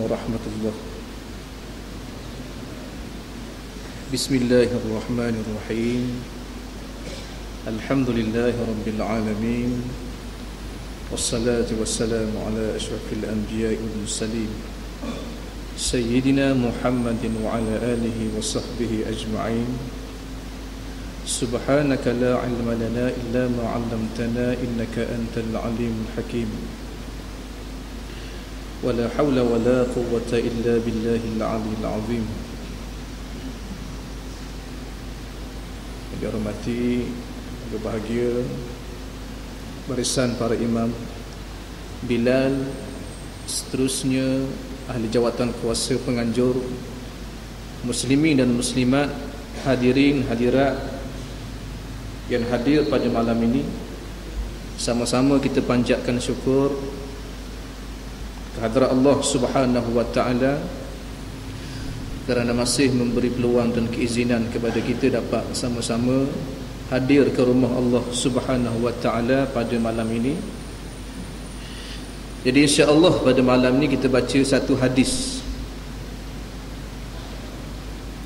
warahmatullah. Bismillahirrahmanirrahim. Alhamdulillahi rabbil alamin. Wassalatu wassalamu ala asyrafil anbiya'i wal mursalin Sayyidina Muhammadin wa ala alihi wa sahbihi ajma'in. Subhanaka la ilma lana illa ma 'allamtana innaka antal alimul hakim. Wala hawla wala quwwata illa billahil aliyyil azim. Yang dihormati, berbahagia barisan para imam, Bilal, seterusnya ahli jawatan kuasa penganjur, muslimin dan muslimat, hadirin hadirat yang hadir pada malam ini. Sama-sama kita panjatkan syukur kehadrat Allah Subhanahu wa taala kerana masih memberi peluang dan keizinan kepada kita dapat sama-sama hadir ke rumah Allah Subhanahu wa taala pada malam ini. Jadi insya-Allah pada malam ini kita baca satu hadis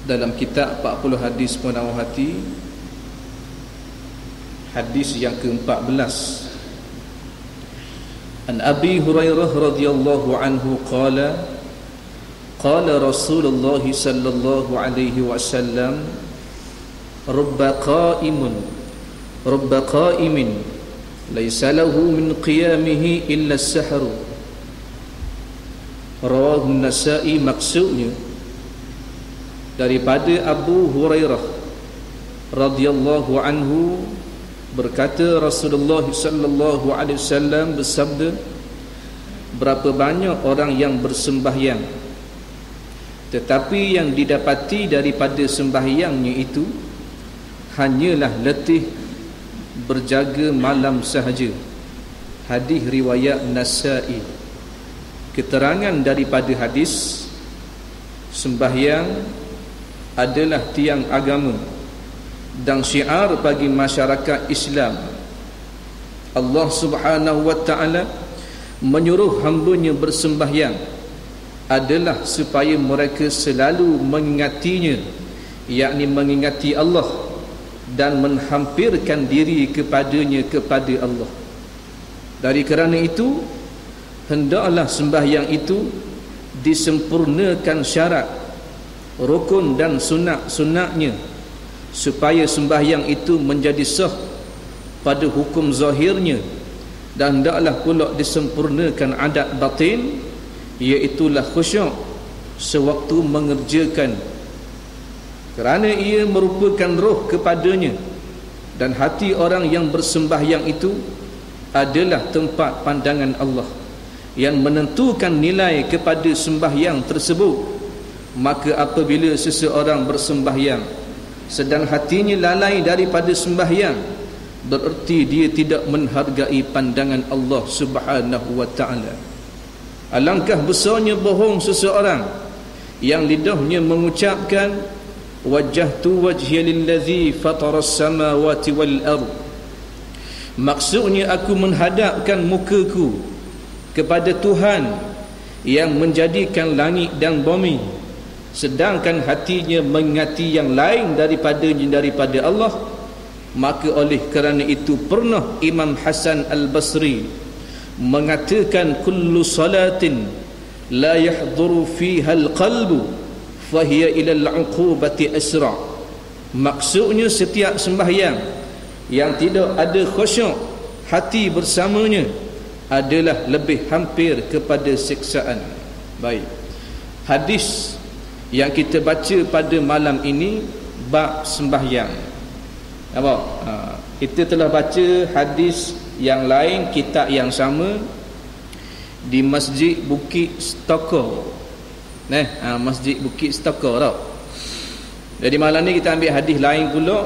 dalam kitab 40 hadis penawar hati, hadis yang ke-14. An Abi Hurairah radhiyallahu anhu qala qala Rasulullah sallallahu alaihi wasallam rubba qa'imin laysa lahu min qiyamihi illa as-sahru. Rawahu An-Nasa'i. Maksudnya daripada Abu Hurairah radhiyallahu anhu berkata Rasulullah sallallahu alaihi wasallam bersabda, berapa banyak orang yang bersembahyang tetapi yang didapati daripada sembahyangnya itu hanyalah letih berjaga malam sahaja. Hadis riwayat Nasa'i. Keterangan daripada hadis, sembahyang adalah tiang agama dan syiar bagi masyarakat Islam. Allah Subhanahu wa taala menyuruh hamba-Nya bersembahyang adalah supaya mereka selalu mengingatinya, yakni mengingati Allah dan menghampirkan diri kepadanya, kepada Allah. Dari kerana itu hendaklah sembahyang itu disempurnakan syarat, rukun dan sunat-sunatnya supaya sembahyang itu menjadi sah pada hukum zahirnya, dan hendaklah pula disempurnakan adat batin, iaitulah khusyuk sewaktu mengerjakan, kerana ia merupakan roh kepadanya, dan hati orang yang bersembahyang itu adalah tempat pandangan Allah yang menentukan nilai kepada sembahyang tersebut. Maka apabila seseorang bersembahyang sedang hatinya lalai daripada sembahyang, bererti dia tidak menghargai pandangan Allah Subhanahu wa taala. Alangkah besarnya bohong seseorang yang lidahnya mengucapkan wajjahtu wajhiya lillazi fataras samawati wal ard, maksudnya aku menghadapkan mukaku kepada Tuhan yang menjadikan langit dan bumi, sedangkan hatinya mengingati yang lain daripada Allah. Maka oleh kerana itu pernah Imam Hasan Al-Basri mengatakan kullu salatin la yahduru fiha al-qalbu fahiya ila al-uqubati asra. Maksudnya setiap sembahyang yang tidak ada khusyuk hati bersamanya adalah lebih hampir kepada siksaan. Baik, hadis yang kita baca pada malam ini bab sembahyang. Apa? Kita telah baca hadis yang lain, kitab yang sama di Masjid Bukit Stokor. Masjid Bukit Stokor tau. Jadi malam ni kita ambil hadis lain pula,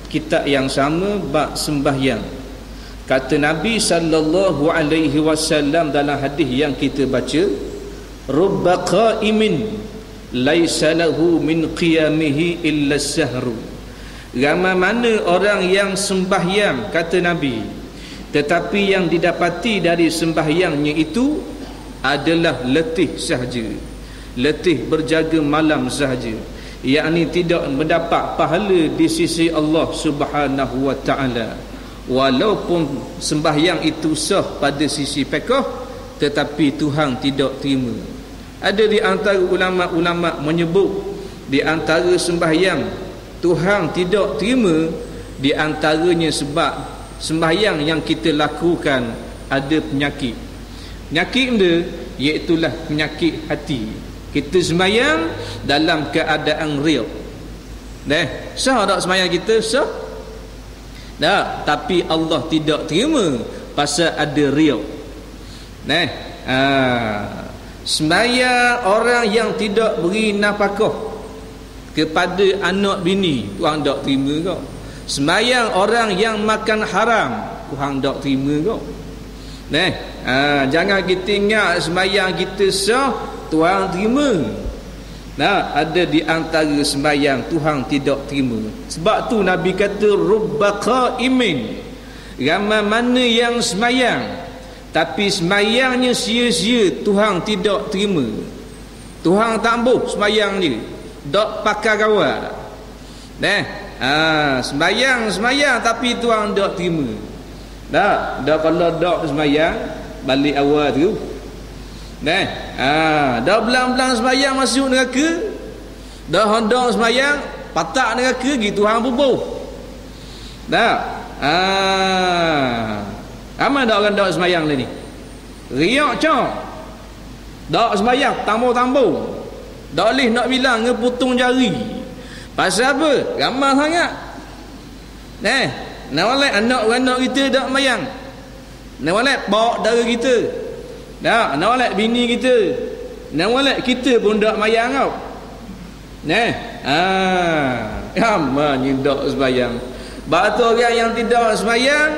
kitab yang sama, bab sembahyang. Kata Nabi sallallahu alaihi wasallam dalam hadis yang kita baca, rubba qa'imin laisa lahu min qiyamihi illa as-sahru. Ramai mana orang yang sembahyang, kata Nabi, tetapi yang didapati dari sembahyangnya itu adalah letih sahaja, letih berjaga malam sahaja, yakni tidak mendapat pahala di sisi Allah Subhanahu wa taala. Walaupun sembahyang itu sah pada sisi fiqh, tetapi Tuhan tidak terima. Ada di antara ulama-ulama menyebut di antara sembahyang Tuhan tidak terima, di antaranya sebab sembahyang yang kita lakukan ada penyakit. Penyakit dia iaitulah penyakit hati. Kita sembahyang dalam keadaan riak. Sah tak sembahyang kita? Sah. Tak, tapi Allah tidak terima pasal ada riak. Sembahyang orang yang tidak beri nafkah kepada anak bini, Tuhan tak terima kau. Sembahyang orang yang makan haram, Tuhan tak terima kau. Jangan kita ingat sembahyang kita sah, Tuhan terima. Ada di antara sembahyang Tuhan tidak terima. Sebab tu Nabi kata rubba qaimin, ramai mana yang sembahyang tapi sembahyangnya sia-sia, Tuhan tidak terima. Tuhan tak ambuh sembahyang dia, dak pakai kawal. Sembahyang tapi Tuhan tak terima. Dah kalau dak sembahyang balik awal tu. Dah belang-belang sembahyang masuk neraka. Dah hendak sembahyang patak neraka gitu Tuhan bubuh. Ramai dak orang dak sembahyang ni. Riak cak. Dak sembahyang tambung-tambung. Dak boleh nak bilang ngeputung jari. Pasal apa? Ramai sangat. Nak walai anak-anak kita dak sembahyang. Nak walai bawa dara kita. Nak walai bini kita. Nak walai kita pun dak sembahyang kau. Ramai dak sembahyang. Batu orang yang tidak sembahyang,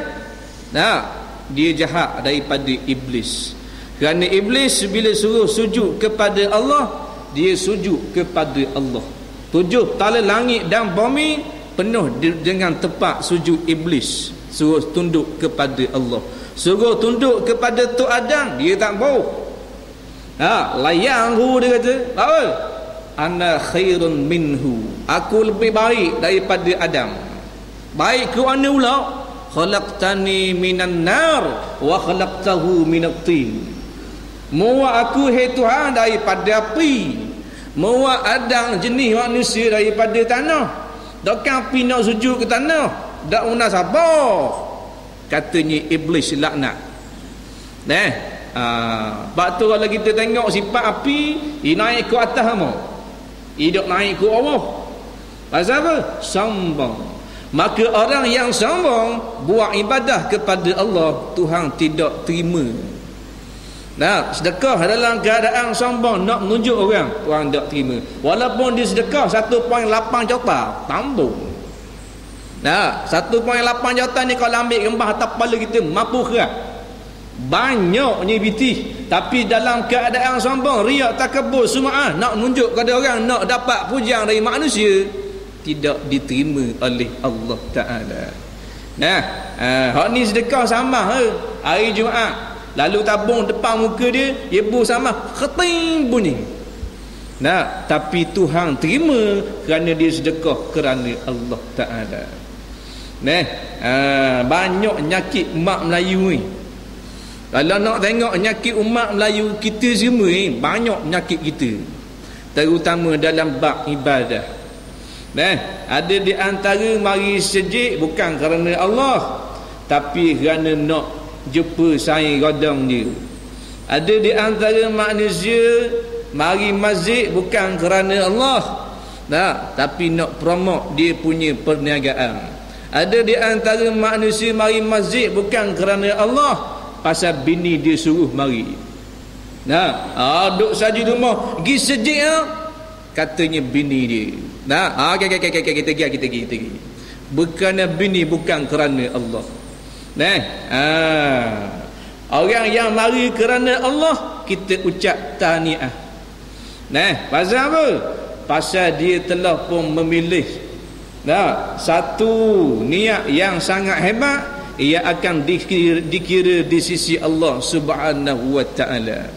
dia jahat daripada iblis. Kerana iblis bila suruh sujud kepada Allah, dia sujud kepada Allah. 7 tala langit dan bumi penuh dengan tempat sujud iblis. Suruh tunduk kepada Allah, suruh tunduk kepada Tok Adam, dia tak mau. Layang dia kata, apa? Ana khairun minhu, aku lebih baik daripada Adam. Baik ke mana pula? Khalaqtani minan nar wa khalaqtahu minat tin. Muat aku hai Tuhan daripada api, muat Adam jenis manusia daripada tanah. Takkan api nak sujud ke tanah? Tak guna sabar. Katanya iblis laknat. Sebab tu kalau kita tengok sifat api, dia naik ke atas semua, hidup naik ke bawah. Pasal apa? Sombong. Maka orang yang sombong buat ibadah kepada Allah, Tuhan tidak terima. Sedekah dalam keadaan sombong nak menunjuk orang, Tuhan tak terima. Walaupun dia sedekah 1.8 juta, tambung. 1.8 juta ni kalau ambil gembah atas kepala kita, mampu kerat. Banyaknya biti, tapi dalam keadaan sombong, riak, takabur, sum'ah, nak menunjuk kepada orang, nak dapat pujian dari manusia, tidak diterima oleh Allah Ta'ala. Hak ni sedekah sama hari Jumaat, lalu tabung depan muka dia, ibu sama kheting bunyi. Tapi Tuhan terima kerana dia sedekah kerana Allah Ta'ala. Banyak nyakit umat Melayu ni. Kalau nak tengok nyakit umat Melayu kita semua ni, banyak nyakit kita, terutama dalam bab ibadah. Ada di antara mari sejik bukan kerana Allah, tapi kerana nak jumpa saing godang dia. Ada di antara manusia mari masjid bukan kerana Allah, tapi nak promote dia punya perniagaan. Ada di antara manusia mari masjid bukan kerana Allah, pasal bini dia suruh mari. Duduk saja di rumah, pergi sejik katanya bini dia. Kita pergi. Bukan bini, bukan kerana Allah. Orang yang mari kerana Allah, kita ucap tahniah. Pasal apa? Pasal dia telah pun memilih satu niat yang sangat hebat, ia akan dikira di sisi Allah Subhanahu wa ta'ala.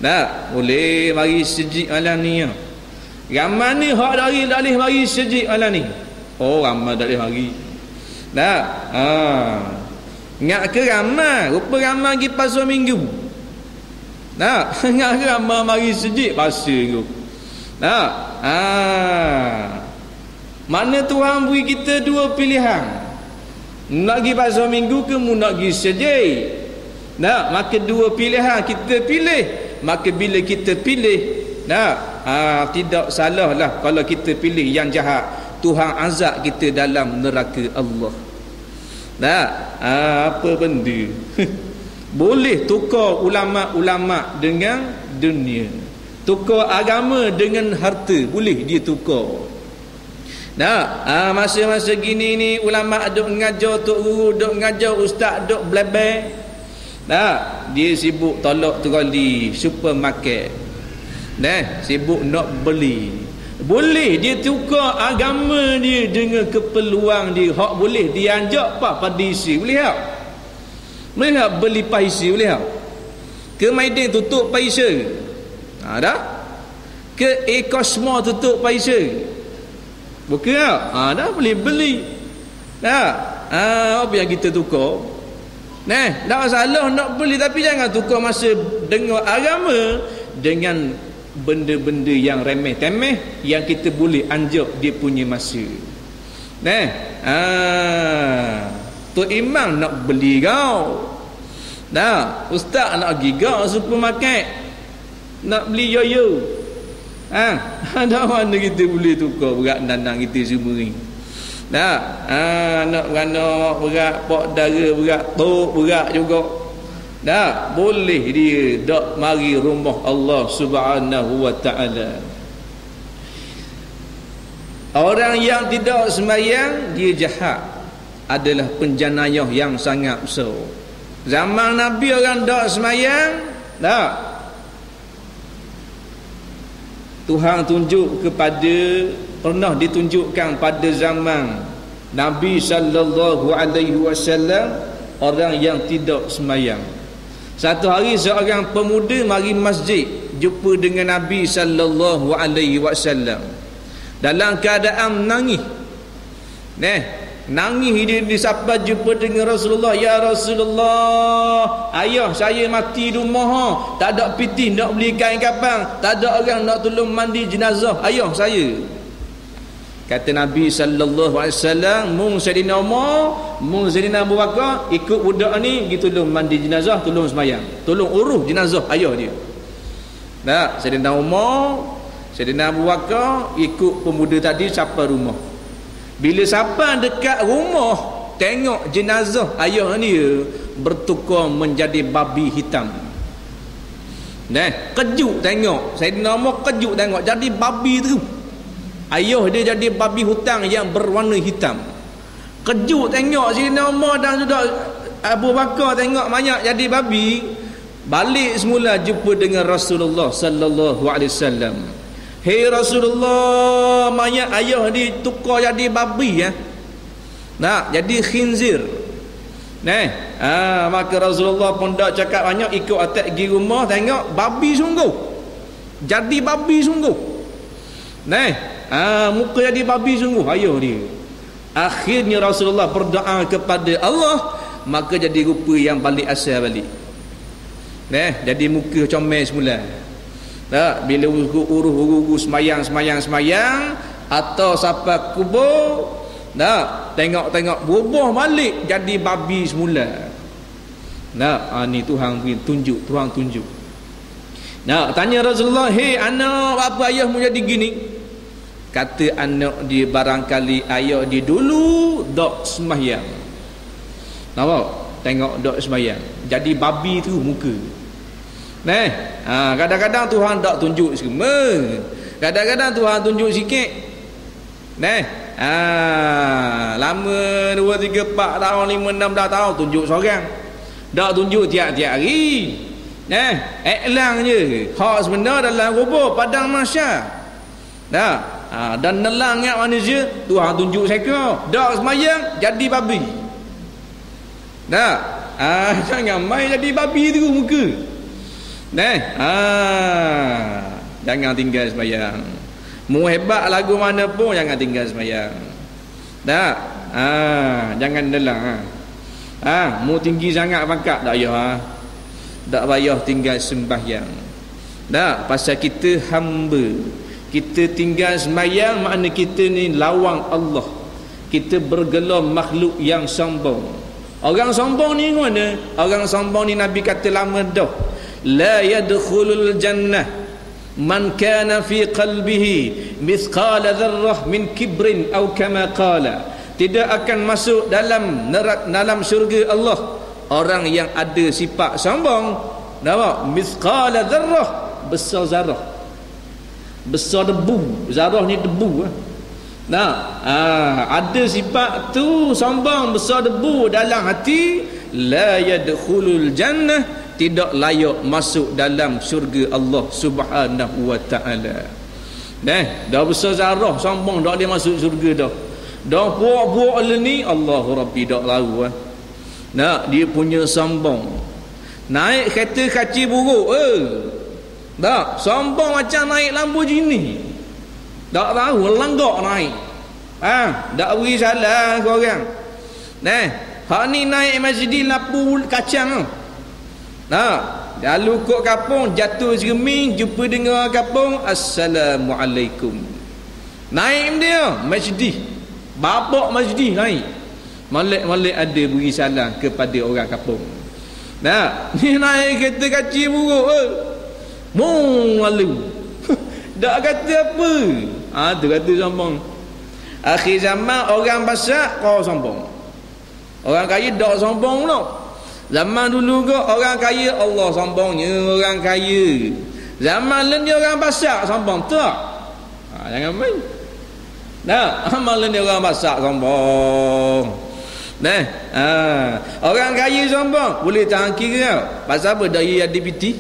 Tak boleh mari sejik malam ni. Ramai ni hak dari dalih mari sejik malam ni. Oh, ramai dalih mari. Tak. Ingat ke ramai? Rupa ramai pergi pasar minggu. Tak. Ingat ke ramai mari sejik pasar minggu. Tak. Mana Tuhan beri kita dua pilihan. Nak pergi pasar minggu ke nak pergi sejik? Tak. Maka dua pilihan kita pilih. Maka bila kita pilih, tidak salah lah kalau kita pilih yang jahat. Tuhan azab kita dalam neraka Allah. Apa benda? Boleh tukar ulama-ulama dengan dunia, tukar agama dengan harta, boleh dia tukar. Masa-masa gini ni ulama duk mengajar, tok guru duk mengajar, ustaz duk blabber. Dia sibuk tolak troli supermarket. Sibuk nak beli. Boleh dia tukar agama dia dengan keperluan dia. Hak boleh dia anjak pada isi. Boleh tak? Boleh tak beli paisi? Boleh tak? Ke Maidin tutup paisa? Dah? Ke Ecosmo tutup paisa? Bukan tak? Dah boleh beli. Apa yang kita tukar? Tak masalah nak beli, tapi jangan tukar masa dengar agama dengan benda-benda yang remeh-temeh yang kita boleh anjak dia punya masa. Tok Imam nak beli kau. Ustaz nak pergi kau supermarket nak beli yoyo. Ada mana kita boleh tukar berat dandang kita semua ni. Nak beranak berat, pak dara berat, tok berat juga. Boleh dia dak mari rumah Allah Subhanahu wa taala. Orang yang tidak sembahyang dia jahat, adalah penjenayah yang sangat besar. Zaman Nabi orang dak sembahyang, Tuhan tunjuk kepada, pernah ditunjukkan pada zaman Nabi sallallahu alaihi wasallam orang yang tidak sembahyang. Satu hari seorang pemuda mari masjid jumpa dengan Nabi sallallahu alaihi wasallam dalam keadaan menangis. Nangis dia disapa jumpa dengan Rasulullah. Ya Rasulullah, ayah saya mati di rumah, tak ada piti nak beli kain kafan, tak ada orang nak tolong mandi jenazah ayah saya. Kata Nabi sallallahu alaihi wasallam, mung Saidina Umar, mung Saidina Abu Bakar ikut budak ni pergi tolong mandi jenazah, tolong sembahyang, tolong urus jenazah ayah dia. Saidina Umar, Saidina Abu Bakar ikut pemuda tadi sampai rumah. Bila sampai dekat rumah, tengok jenazah ayah dia bertukar menjadi babi hitam. Kejut tengok, Saidina Umar kejut tengok jadi babi tu. Ayah dia jadi babi hutan yang berwarna hitam. Kejut tengok Saidina Umar dan juga Abu Bakar tengok banyak jadi babi. Balik semula jumpa dengan Rasulullah sallallahu alaihi wasallam. Hei Rasulullah, mayat ayah ditukar jadi babi jadi khinzir. Maka Rasulullah pun tak cakap banyak, ikut atas pergi rumah tengok babi sungguh. Jadi babi sungguh. Muka jadi babi sungguh ayah dia. Akhirnya Rasulullah berdoa kepada Allah, maka jadi rupa yang balik asal balik. Jadi muka comel semula. Bila urus semayang atau sampai kubur, tengok berubah balik jadi babi semula. Ni Tuhan tunjuk, Tuhan tunjuk. Tanya Rasulullah, hei anak, apa ayahmu jadi gini? Kata anak dia, barangkali ayah dia dulu dok sembahyang. Nampak? Tengok dok sembahyang, jadi babi tu muka. Kadang-kadang Tuhan tak tunjuk semua, kadang-kadang Tuhan tunjuk sikit. Lama 2, 3, 4 tahun, 5, 6 tahun tunjuk seorang. Tak tunjuk tiap-tiap hari. Iklan je hak sebenar dalam kubur padang mahsyar. Dan nelang ingat manusia, Tuhan tunjuk saya dak semayang jadi babi. Jangan main jadi babi tu muka. Jangan tinggal sembahyang. Mu hebat lagu mana pun jangan tinggal sembahyang. Jangan delang. Mu tinggi sangat pangkat tak payah. Tak payah tinggal sembahyang. Pasal kita hamba. Kita tinggal sembahyang makna kita ni lawang Allah. Kita bergelar makhluk yang sombong. Orang sombong ni mana? Orang sombong ni Nabi kata lama dah. La yadkhulul jannah man kana fi qalbihi mithqala dzarrah min kibrin aw kama qala. Tidak akan masuk dalam syurga Allah orang yang ada sifat sombong. Nampak? Mithqala dzarrah, besar zarah. Besar debu. Zarah ni debu. Ada sifat tu sombong, besar debu dalam hati. La yadkhulul jannah, tidak layak masuk dalam syurga Allah Subhanahu wa ta'ala. Dah besar zarah sombong, tak dia masuk syurga dah. Dah puak-puak ni Allahu Rabbi tak tahu. Dia punya sombong. Naik kereta kaci buruk. Tak, sombong macam naik Lamborghini. Tak tahu lenggak naik. Tak beri salah korang. Hak ni naik masjid lapu kacang. Lalu kok kapung jatuh jereming, jumpa dengan orang kapung, assalamualaikum. Naik dia masjid. Babak masjid naik. Malik-malik ada beri salah kepada orang kapung. Ni naik kereta kacil buruk. Lalu tak kata apa. Tu kata sombong. Akhir zaman orang besar kau sombong. Orang kaya tak sombong pula. Zaman dulu ke orang kaya Allah sombongnya orang kaya. Zaman lain dia orang besar sombong tak? Jangan main. Amal lain dia orang besar sombong. Orang kaya sombong boleh tahan kira. Pasal apa dari ada piti?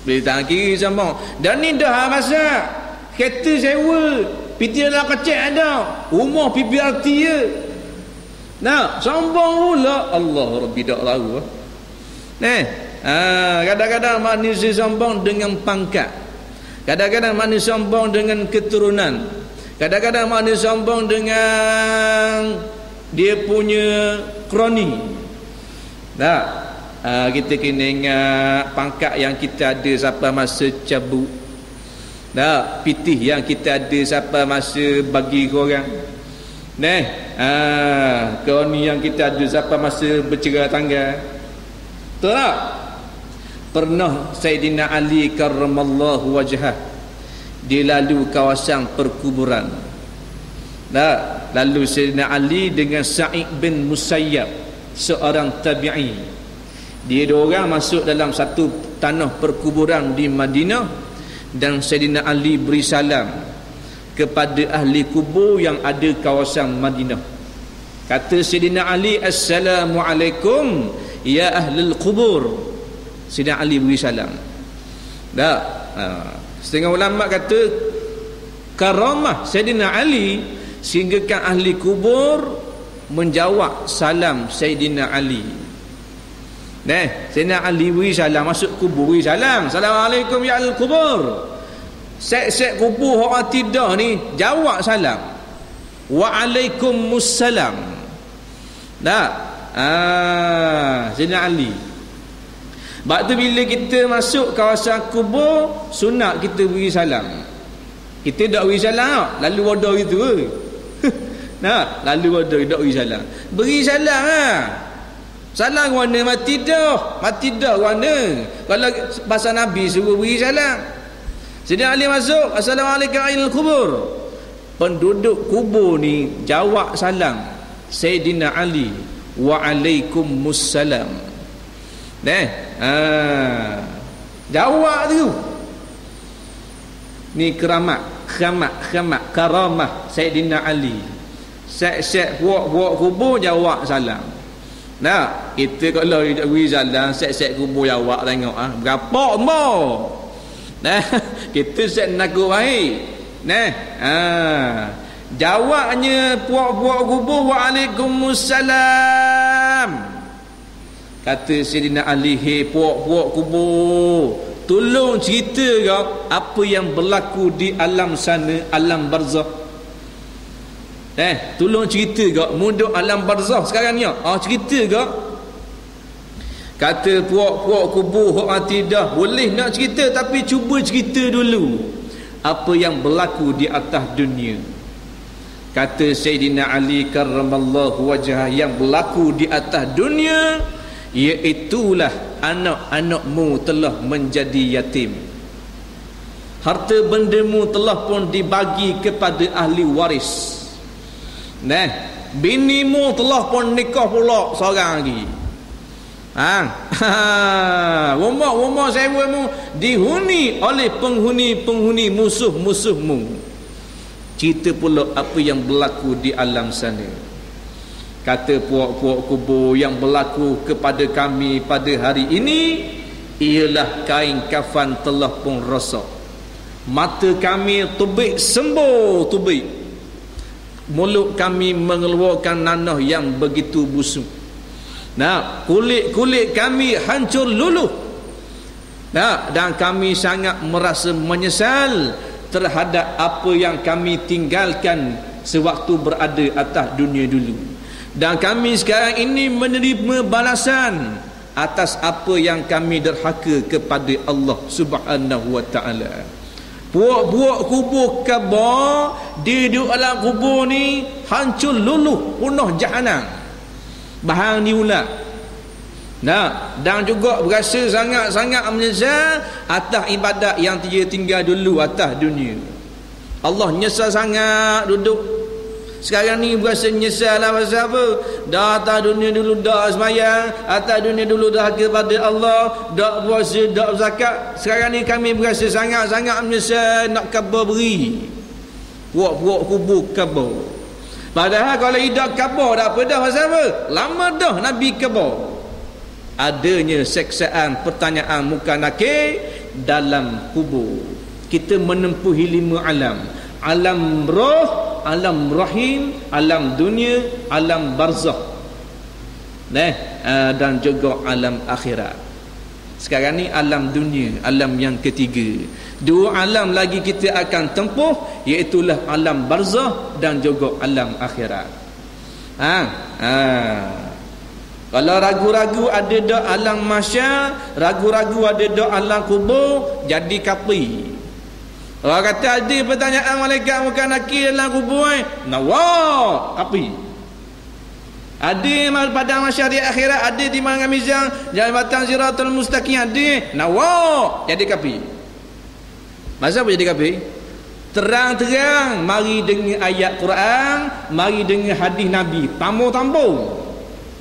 Boleh tahan kira sombong. Dan ni dah besar. Kereta sewa, piti dalam kecil ada, rumah PPRT je. Sombong pula. Allah Rabbi tak tahu. Kadang-kadang manusia sombong dengan pangkat. Kadang-kadang manusia sombong dengan keturunan. Kadang-kadang manusia sombong dengan dia punya kroni. Kita kena ingat pangkat yang kita ada sampai masa cabut. Pitih yang kita ada sampai masa bagi korang. Kroni yang kita ada sampai masa bercerai tangga. Betul tak? Pernah Sayyidina Ali karramallahu wajhah dia lalu kawasan perkuburan. Lalu Sayyidina Ali dengan Sa'id bin Musayyab, seorang tabi'i. Dia dua orang masuk dalam satu tanah perkuburan di Madinah. Dan Sayyidina Ali beri salam kepada ahli kubur yang ada kawasan Madinah. Kata Sayyidina Ali, assalamualaikum ya ahlul kubur. Sayyidina Ali beri salam. Setengah ulama kata karamah Sayyidina Ali sehinggakan ahli kubur menjawab salam Sayyidina Ali. Sayyidina Ali beri salam, masuk kubur beri salam, assalamualaikum ya ahlul kubur. Sek-sek kubur orang tidur ni jawab salam, waalaikumsalam. Sayyidina Ali. Sebab tu bila kita masuk kawasan kubur, sunat kita beri salam. Kita tak beri salam, lalu bodoh gitu. Lalu bodoh tak beri salam. Beri salam Salam warna mati dah warna. Kalau bahasa Nabi suruh beri salam. Sayyidina Ali masuk, assalamualaikum ahlul kubur. Penduduk kubur ni jawab salam Sayyidina Ali, waalaikumsalam. Jawab tu. Ni keramat karamah Sayyidina Ali. Sek-sek buak kubur jawab salam. Kita kalau beri salam sek-sek kubur jawab tengok berapa mo. Kita set nak baik. Jawabnya puak-puak kubur, waalaikumsalam. Kata Sayyidina Ali, puak-puak kubur, tolong cerita kau apa yang berlaku di alam sana, alam barzakh. Tolong cerita kau muduk alam barzakh sekarang ni. Cerita kau. Kata puak-puak kubur hok mati dah, boleh nak cerita tapi cuba cerita dulu apa yang berlaku di atas dunia. Kata Sayyidina Ali karramallahu wajhah, yang berlaku di atas dunia iaitulah anak-anakmu telah menjadi yatim, harta bendamu telah pun dibagi kepada ahli waris, binimu telah pun nikah pula seorang lagi, rumah sewamu dihuni oleh penghuni-penghuni musuh-musuhmu. Cerita pula apa yang berlaku di alam sana. Kata puak-puak kubur, yang berlaku kepada kami pada hari ini ialah kain kafan telah pun rosak, mata kami tubik sembuh tubik, mulut kami mengeluarkan nanah yang begitu busuk, kulit-kulit kami hancur luluh, dan kami sangat merasa menyesal terhadap apa yang kami tinggalkan sewaktu berada atas dunia dulu. Dan kami sekarang ini menerima balasan atas apa yang kami derhaka kepada Allah Subhanahu wa ta'ala. Buat-buat kubur kabar, dia duduk dalam kubur ni hancur luluh, punah jahanam. Bahang ni ulat. Dan juga berasa sangat-sangat menyesal atas ibadat yang dia tinggal dulu atas dunia. Allah nyesal sangat duduk. Sekarang ni berasa nyesal lah pasal apa? Dah atas dunia dulu dah sembahyang, atas dunia dulu dah kepada Allah, dah puasa, dah zakat. Sekarang ni kami berasa sangat-sangat menyesal nak khabar beri. Puak-puak kubur khabar. Padahal kalau hidup khabar dah apa dah pasal apa? Lama dah Nabi khabar. Adanya seksaan pertanyaan muka nakir dalam kubur. Kita menempuhi 5 alam. Alam roh, alam rahim, alam dunia, alam barzakh, dan juga alam akhirat. Sekarang ni alam dunia, alam yang ketiga. 2 alam lagi kita akan tempuh, iaitulah alam barzakh dan juga alam akhirat. Kalau ragu-ragu ada dak alam mahsyar, ragu-ragu ada dak alam kubur, jadi kafir. Orang kata ada pertanyaan malaikat muka nakir dalam kubur, nawak kafir. Ada pada mahsyar di akhirat, ada di mana mizan jabatan siratal mustaqim, ada nawak jadi kafir. Masa apa jadi kafir? Terang-terang mari dengan ayat Quran, mari dengan hadis Nabi, tambah-tambah.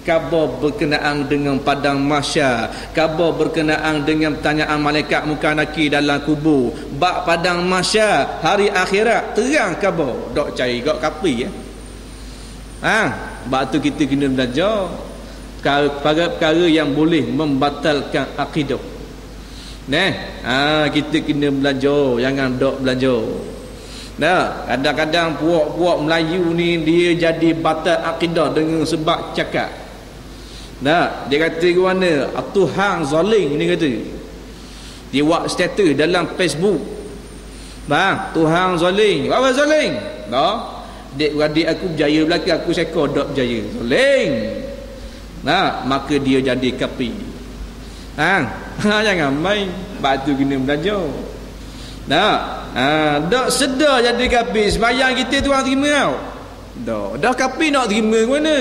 Khabar berkenaan dengan padang mahsyar, khabar berkenaan dengan pertanyaan malaikat muka nakir dalam kubur, bab padang mahsyar, hari akhirat, terang khabar. Dok cari gak kafir ya. Bab tu kita kena belajar perkara-perkara yang boleh membatalkan akidah. Kita kena belajar, jangan dok belajar. Kadang-kadang puak-puak Melayu ni dia jadi batal akidah dengan sebab cakap. Dia kata ke mana? Tuhan zalim ni kata. Dia buat status dalam Facebook. Tuhan zalim. Apa zalim? Adik-adik aku berjaya belakang, aku sekor tak berjaya. Zalim. Maka dia jadi kafir. Jangan main. Batu kena belajar. Tak sedar jadi kafir. Sembahyang kita tu orang terima tau. Dah kafir nak terima ke mana?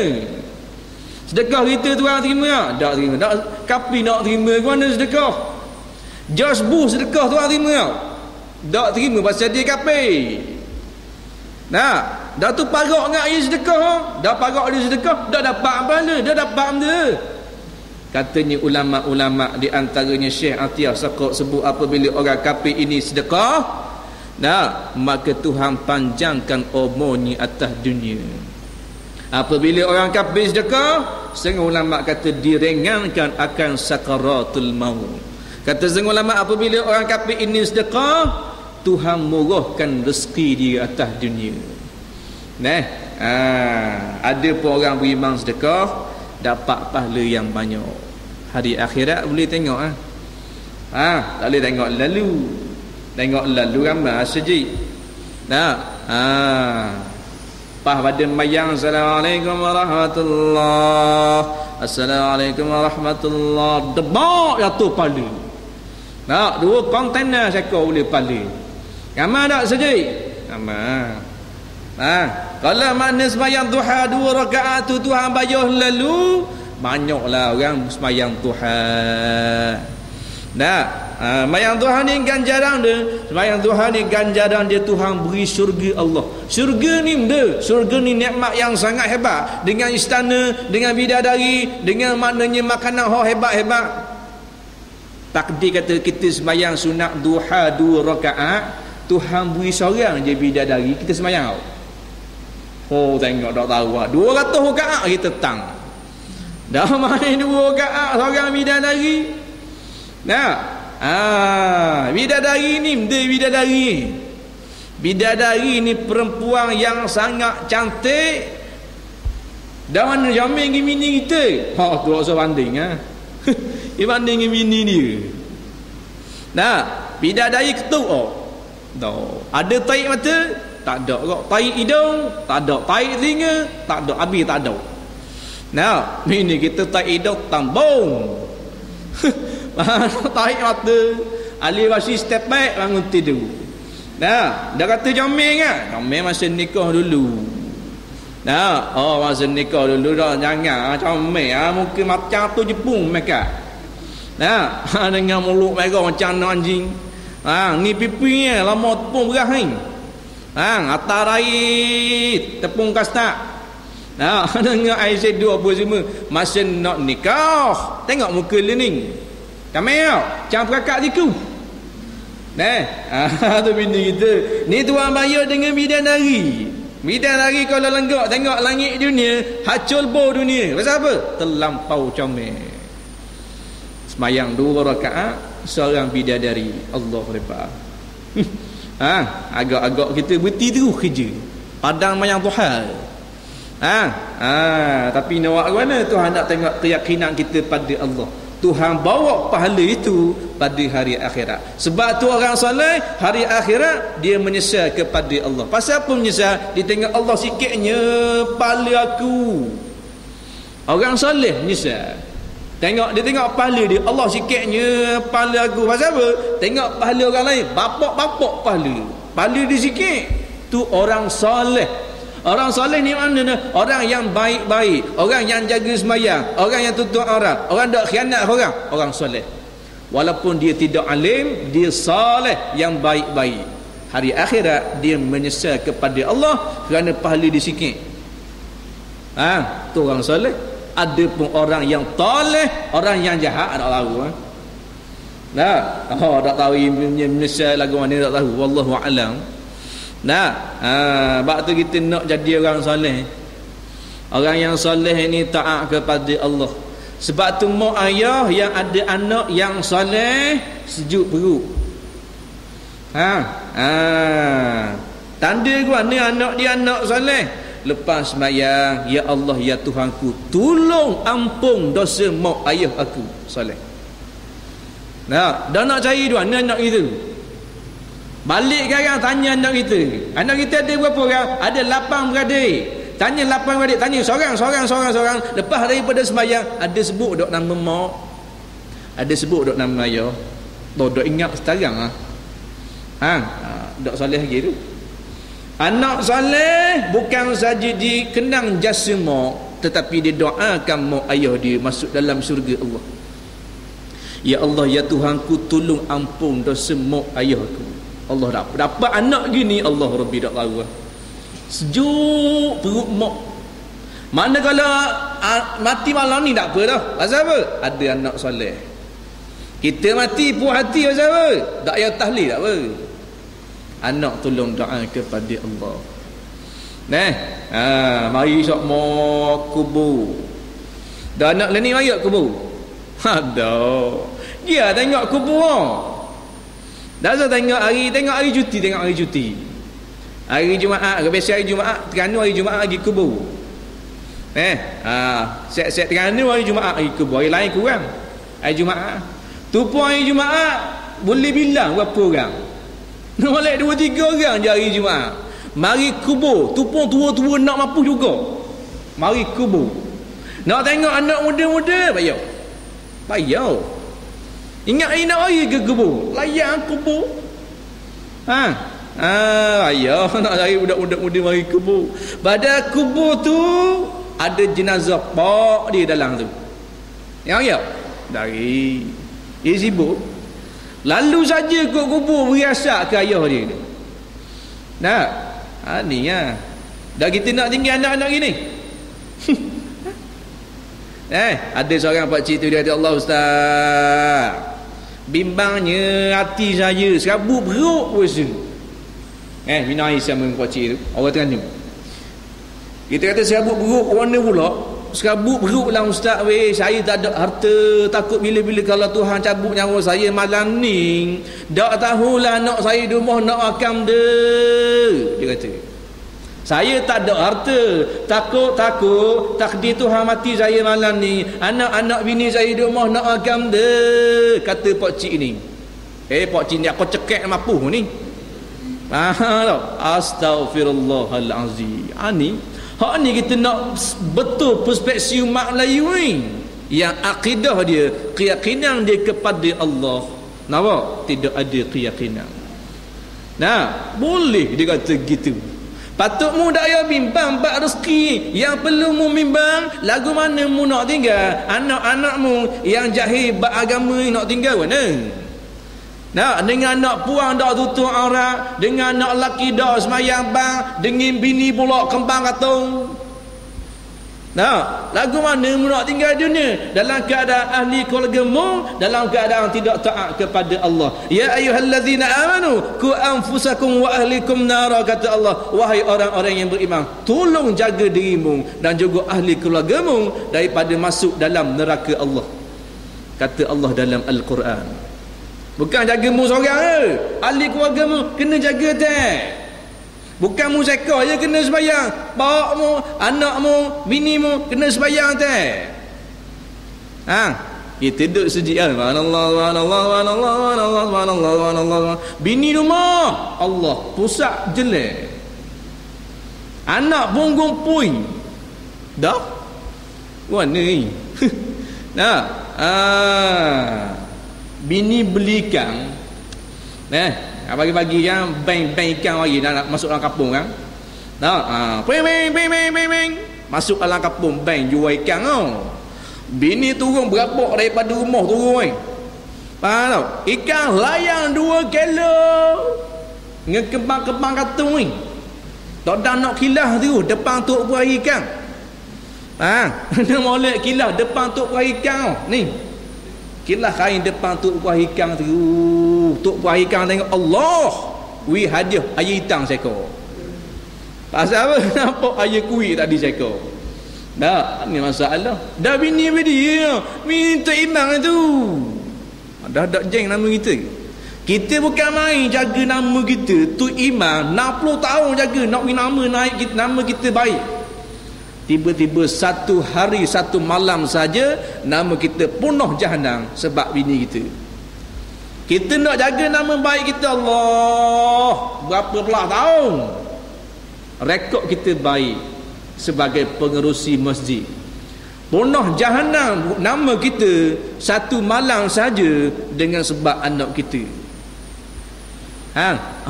Sedekah kita tu orang terima tak? Tak terima. Tak kafir nak terima ke mana sedekah? Just buh sedekah tu orang terima tak? Tak terima pasal dia kafir. Dah tu parak ngak dia sedekah. Dah parak dia sedekah, dah dapat pahala, dah dapat benda. Katanya ulama-ulama di antaranya Syekh Atiyah Saqaq sebut apabila orang kafir ini sedekah, maka Tuhan panjangkan umurnya atas dunia. Apabila orang kafir sedekah, setengah ulama kata diringankan akan sakaratul maut. Kata setengah ulama apabila orang kafir ini sedekah, Tuhan murahkan rezeki dia atas dunia. Ada pun orang beriman sedekah dapat pahala yang banyak. Hari akhirat boleh tengok Tak boleh tengok lalu. Tengok lalu ramai sejik. Pas pada mayang, Assalamualaikum warahmatullahi, Assalamualaikum warahmatullahi, debak jatuh pala. Dua kontainer sekor boleh pala. Ramai tak sejik? Ramai. Kalau makna sembahyang duha 2 rakaat tu Tuhan bayar lalu, banyaklah orang sembahyang duha. Sembahyang duha ni ganjaran dia. Sembahyang duha ni ganjaran dia, Tuhan beri syurga Allah. Syurga ni benda, syurga ni nikmat yang sangat hebat, dengan istana, dengan bidadari, dengan maknanya makanan hebat-hebat. Takdir kata kita sembahyang sunat duha 2 rakaat, Tuhan beri seorang je bidadari, kita sembahyang. Tengok tak tahu 200 rakaat kita tang. Dah main 2 rakaat seorang bidadari. Bidadari ni bidadari. Bidadari ni perempuan yang sangat cantik. Dah mana jamin dengan bini kita. Tu tak usah banding dia banding dengan bini dia. Bidadari ketuk ada taik mata? Tak ada. Taik hidung? Tak ada. Taik telinga? Tak ada. Habis tak ada. Bini kita taik hidung tambung. Tarik mata, alih basi step back, bangun tidur. Dah kata jamin kan? Jamin masa nikah dulu. Masa nikah dulu dah. Jangan jamin mungkin macam tu Jepun mereka. Dengan mulut mereka macam anjing. Ni pipi ni lama tepung beras ni. Atas air tepung kastak. Dengan air seduh apa semua. Masa nak nikah, tengok muka lening. Kamel, jangan perakak siku. Tu bini kita. Ni tuan bayar dengan bidadari. Bidadari kalau lenggak tengok langit dunia, hacul bau dunia. Pasal apa? Terlampau comel. Semayang 2 rakaat, seorang bidadari. Allah lepas. Agak-agak kita berhenti terus kerja. Padang mayang Tuhan. Tapi nak buat mana? Tuhan nak tengok keyakinan kita pada Allah. Tuhan bawa pahala itu pada hari akhirat. Sebab tu orang soleh hari akhirat dia menyesal kepada Allah. Pasal apa menyesal? Dia tengok Allah sikitnya pahala aku. Orang soleh menyesal. Dia tengok pahala dia, Allah sikitnya pahala aku. Pasal apa? Tengok pahala orang lain, bapak-bapak pahala. Pahala dia sikit. Tu orang soleh. Orang soleh ni mana? Orang yang baik-baik, orang yang jaga sembahyang, orang yang tutup aurat, orang tak khianat orang. Orang soleh. Walaupun dia tidak alim, dia soleh yang baik-baik. Hari akhirat dia menyesal kepada Allah kerana pahala dia sikit. Tu orang soleh. Ada pun orang yang toleh, orang yang jahat tak tahu. Tak tahu menyesal lagu mana tak tahu. Wallahu a'lam. Sebab tu kita nak jadi orang soleh. Orang yang soleh ni taat kepada Allah. Sebab tu mak ayah yang ada anak yang soleh sejuk perut. Tanda gua ni anak dia anak soleh. Lepas sembahyang, ya Allah ya Tuhanku, tolong ampun dosa mak ayah aku soleh. Dah nak cari dua anak itu. Balik sekarang tanya anak kita. Anak kita ada berapa orang? Ada 8 beradik. Tanya 8 beradik, tanya seorang. Lepas daripada sembahyang, ada sebut dok nama mak, ada sebut dok nama ayah. Dok ingat sekarang dok soleh lagi tu. Anak soleh bukan saja dikenang jasa mak, tetapi dia doakan mak ayah dia masuk dalam syurga Allah. Ya Allah ya Tuhanku, tolong ampun dosa mak ayahku. Allah dapat anak gini, Allah Rabbi tak tahu. Sejuk perut mak. Mana kalau mati malam ni tak apa dah. Pasal apa? Ada anak soleh. Kita mati puas hati pasal apa? Tak payah tahlil tak apa. Anak tolong doa kepada Allah. Mari sok mau kubur. Dah anak ni mari kubur. Ada. Dia tengok kubur. Dah tengok hari cuti. Hari Jumaat, biasa hari Jumaat, Terengganu hari Jumaat pergi kubur. Set Terengganu hari Jumaat pergi kubur. Hari lain kurang. Hari Jumaat. Tumpang hari Jumaat boleh bilang berapa orang. Molek 2-3 orang je hari Jumaat. Mari kubur, tumpang tua-tua nak mampu juga. Mari kubur. Nak tengok anak muda-muda payah. Payah. Ingat hari nak raya ke kubur? Layan kubur. Ayah nak cari budak-budak muda mari kubur. Pada kubur tu ada jenazah pak dia dalam tu. Yang dari dia sibuk. Lalu saja kot kubur beriasak ke ayah dia. Nak? Ni lah. Dah kita nak tinggal anak-anak gini. Ada seorang pakcik tu dia kata, Allah Ustaz, bimbangnya hati saya serabut beruk puasa. Minum air sama pakcik tu, orang Terengganu. Kita kata serabut beruk warna pula. Serabut beruk lah Ustaz weh, saya tak ada harta, takut bila-bila kalau Tuhan cabut nyawa saya malam ni, tak tahulah anak saya di rumah nak akam dia. Dia kata, saya tak ada harta, takut takdir Tuhan mati saya malam ni, anak-anak bini saya di rumah nak akam dia. Kata pakcik ni, pakcik ni aku cekek mapuh ni. Astaghfirullahalazim. Hak ni kita nak betul perspektif mak Melayu ni. Yang akidah dia, keyakinan dia kepada Allah. Nampak? Tidak ada keyakinan. Nah, boleh dia kata gitu. Patut mu dak ya bimbang bab rezeki. Yang perlu mu bimbang lagu mana mu nak tinggal. Anak-anakmu yang jahil bab agama ni nak tinggal mana? Nah, dengan nak puang dak tutup aurat, dengan nak laki dak semayang bang, dengan bini pula kembang katung. Nah, lagu mana mu nak tinggal dunia? Dalam keadaan ahli keluargamu, dalam keadaan tidak taat kepada Allah. Ya ayyuhallazina amanu qu anfusakum wa ahlikum nara, kata Allah, wahai orang-orang yang beriman, tolong jaga dirimu dan juga ahli keluargamu daripada masuk dalam neraka Allah. Kata Allah dalam Al-Quran. Bukan jaga mu seorang ke, ahli keluarga mu kena jaga tak. Bukan mu seka je kena sembahyang, bawa mu, anak mu, bini mu kena sembahyang tak. Kita duduk sejik kan, subhanallah. Bini rumah Allah pusat jelek, anak punggung puing dah mana ni. Bini belikan pagi-pagi kan bank ikan lagi nak masuk dalam kampung kan. Masuk dalam kampung bank jual ikan tau. Bini turun berapa daripada rumah turun kan. Faham tau? Ikan layang 2 kilo ngekembang-kembang katung ni. Tak dah nak kilah tu depan tok buah ikan. Dia molek kilah depan tok buah ikan ni. Kilah kain depan tok buah ikan tu. Tok buah ikan tengok, Allah, wi hadiah ayam hitam seekor. Pasal apa? Nampak ayam kuih tadi seekor. Dah, ni masalah. Dah bini dia minta imam tu. Dah dak jeng nama kita. Kita bukan main jaga nama kita. Tu imam 60 tahun jaga nak nama naik kita, nama kita baik. Tiba-tiba satu hari satu malam saja nama kita punah jahanam sebab bini kita. Kita nak jaga nama baik kita, Allah, berapa belah tahun rekod kita baik sebagai pengerusi masjid. Punah jahanam nama kita satu malam saja dengan sebab anak kita.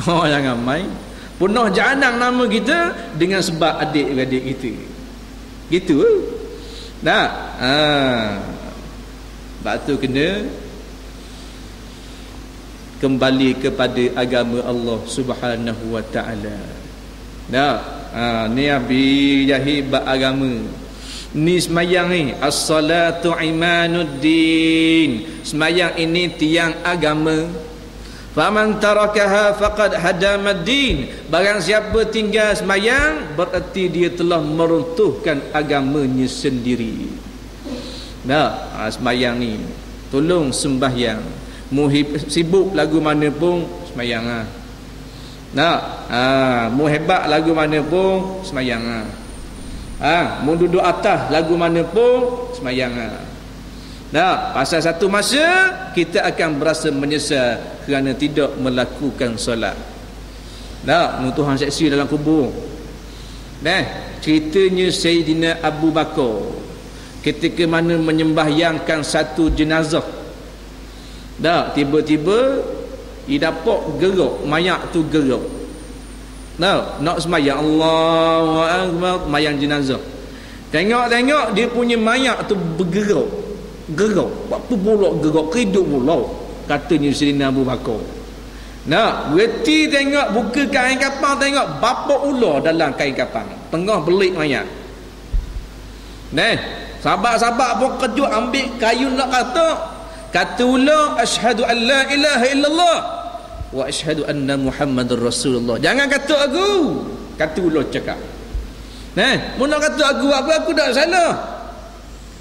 Jangan main. Punah jahanam nama kita dengan sebab adik-adik kita. Gitu. Nah, sebab tu kena kembali kepada agama Allah Subhanahu wa taala. Nah, ni abi jahil bab agama. Ni semayang ni, as-salatu imanuddin. Semayang ini tiang agama. Faman tarakaha faqad hadamaddin. Barang siapa tinggal semayang, berarti dia telah meruntuhkan agamanya sendiri. Nah, semayang ni tolong sembahyang. Sibuk lagu mana pun semayang lah. Mu hebat lagu mana pun semayang lah. Mu duduk atas lagu mana pun semayang lah. Nah, pasal satu masa kita akan berasa menyesal kerana tidak melakukan solat. Nah, Tuhan saksi dalam kubur. Nah, ceritanya Sayyidina Abu Bakar ketika mana menyembahyangkan satu jenazah. Dah, tiba-tiba dia dapat gerak, mayat tu gerak. Nah, nak sembahyang Allahu Akbar, mayat jenazah. Tengok-tengok dia punya mayat tu bergerak. Gerak, apa pula gerak, hidup pula, katanya Sayyidina Abu Bakar. Nah, berhenti tengok, buka kain kafan, tengok bapa ular dalam kain kafan, tengah belik mayat. Nah, sahabat-sahabat pun kejut, ambil kayu nak kata ular, asyhadu an la ilaha illallah wa asyhadu anna Muhammadar Rasulullah. Jangan kata aku, kata ular cakap. Nah, mau nak kata aku apa, aku tak salah.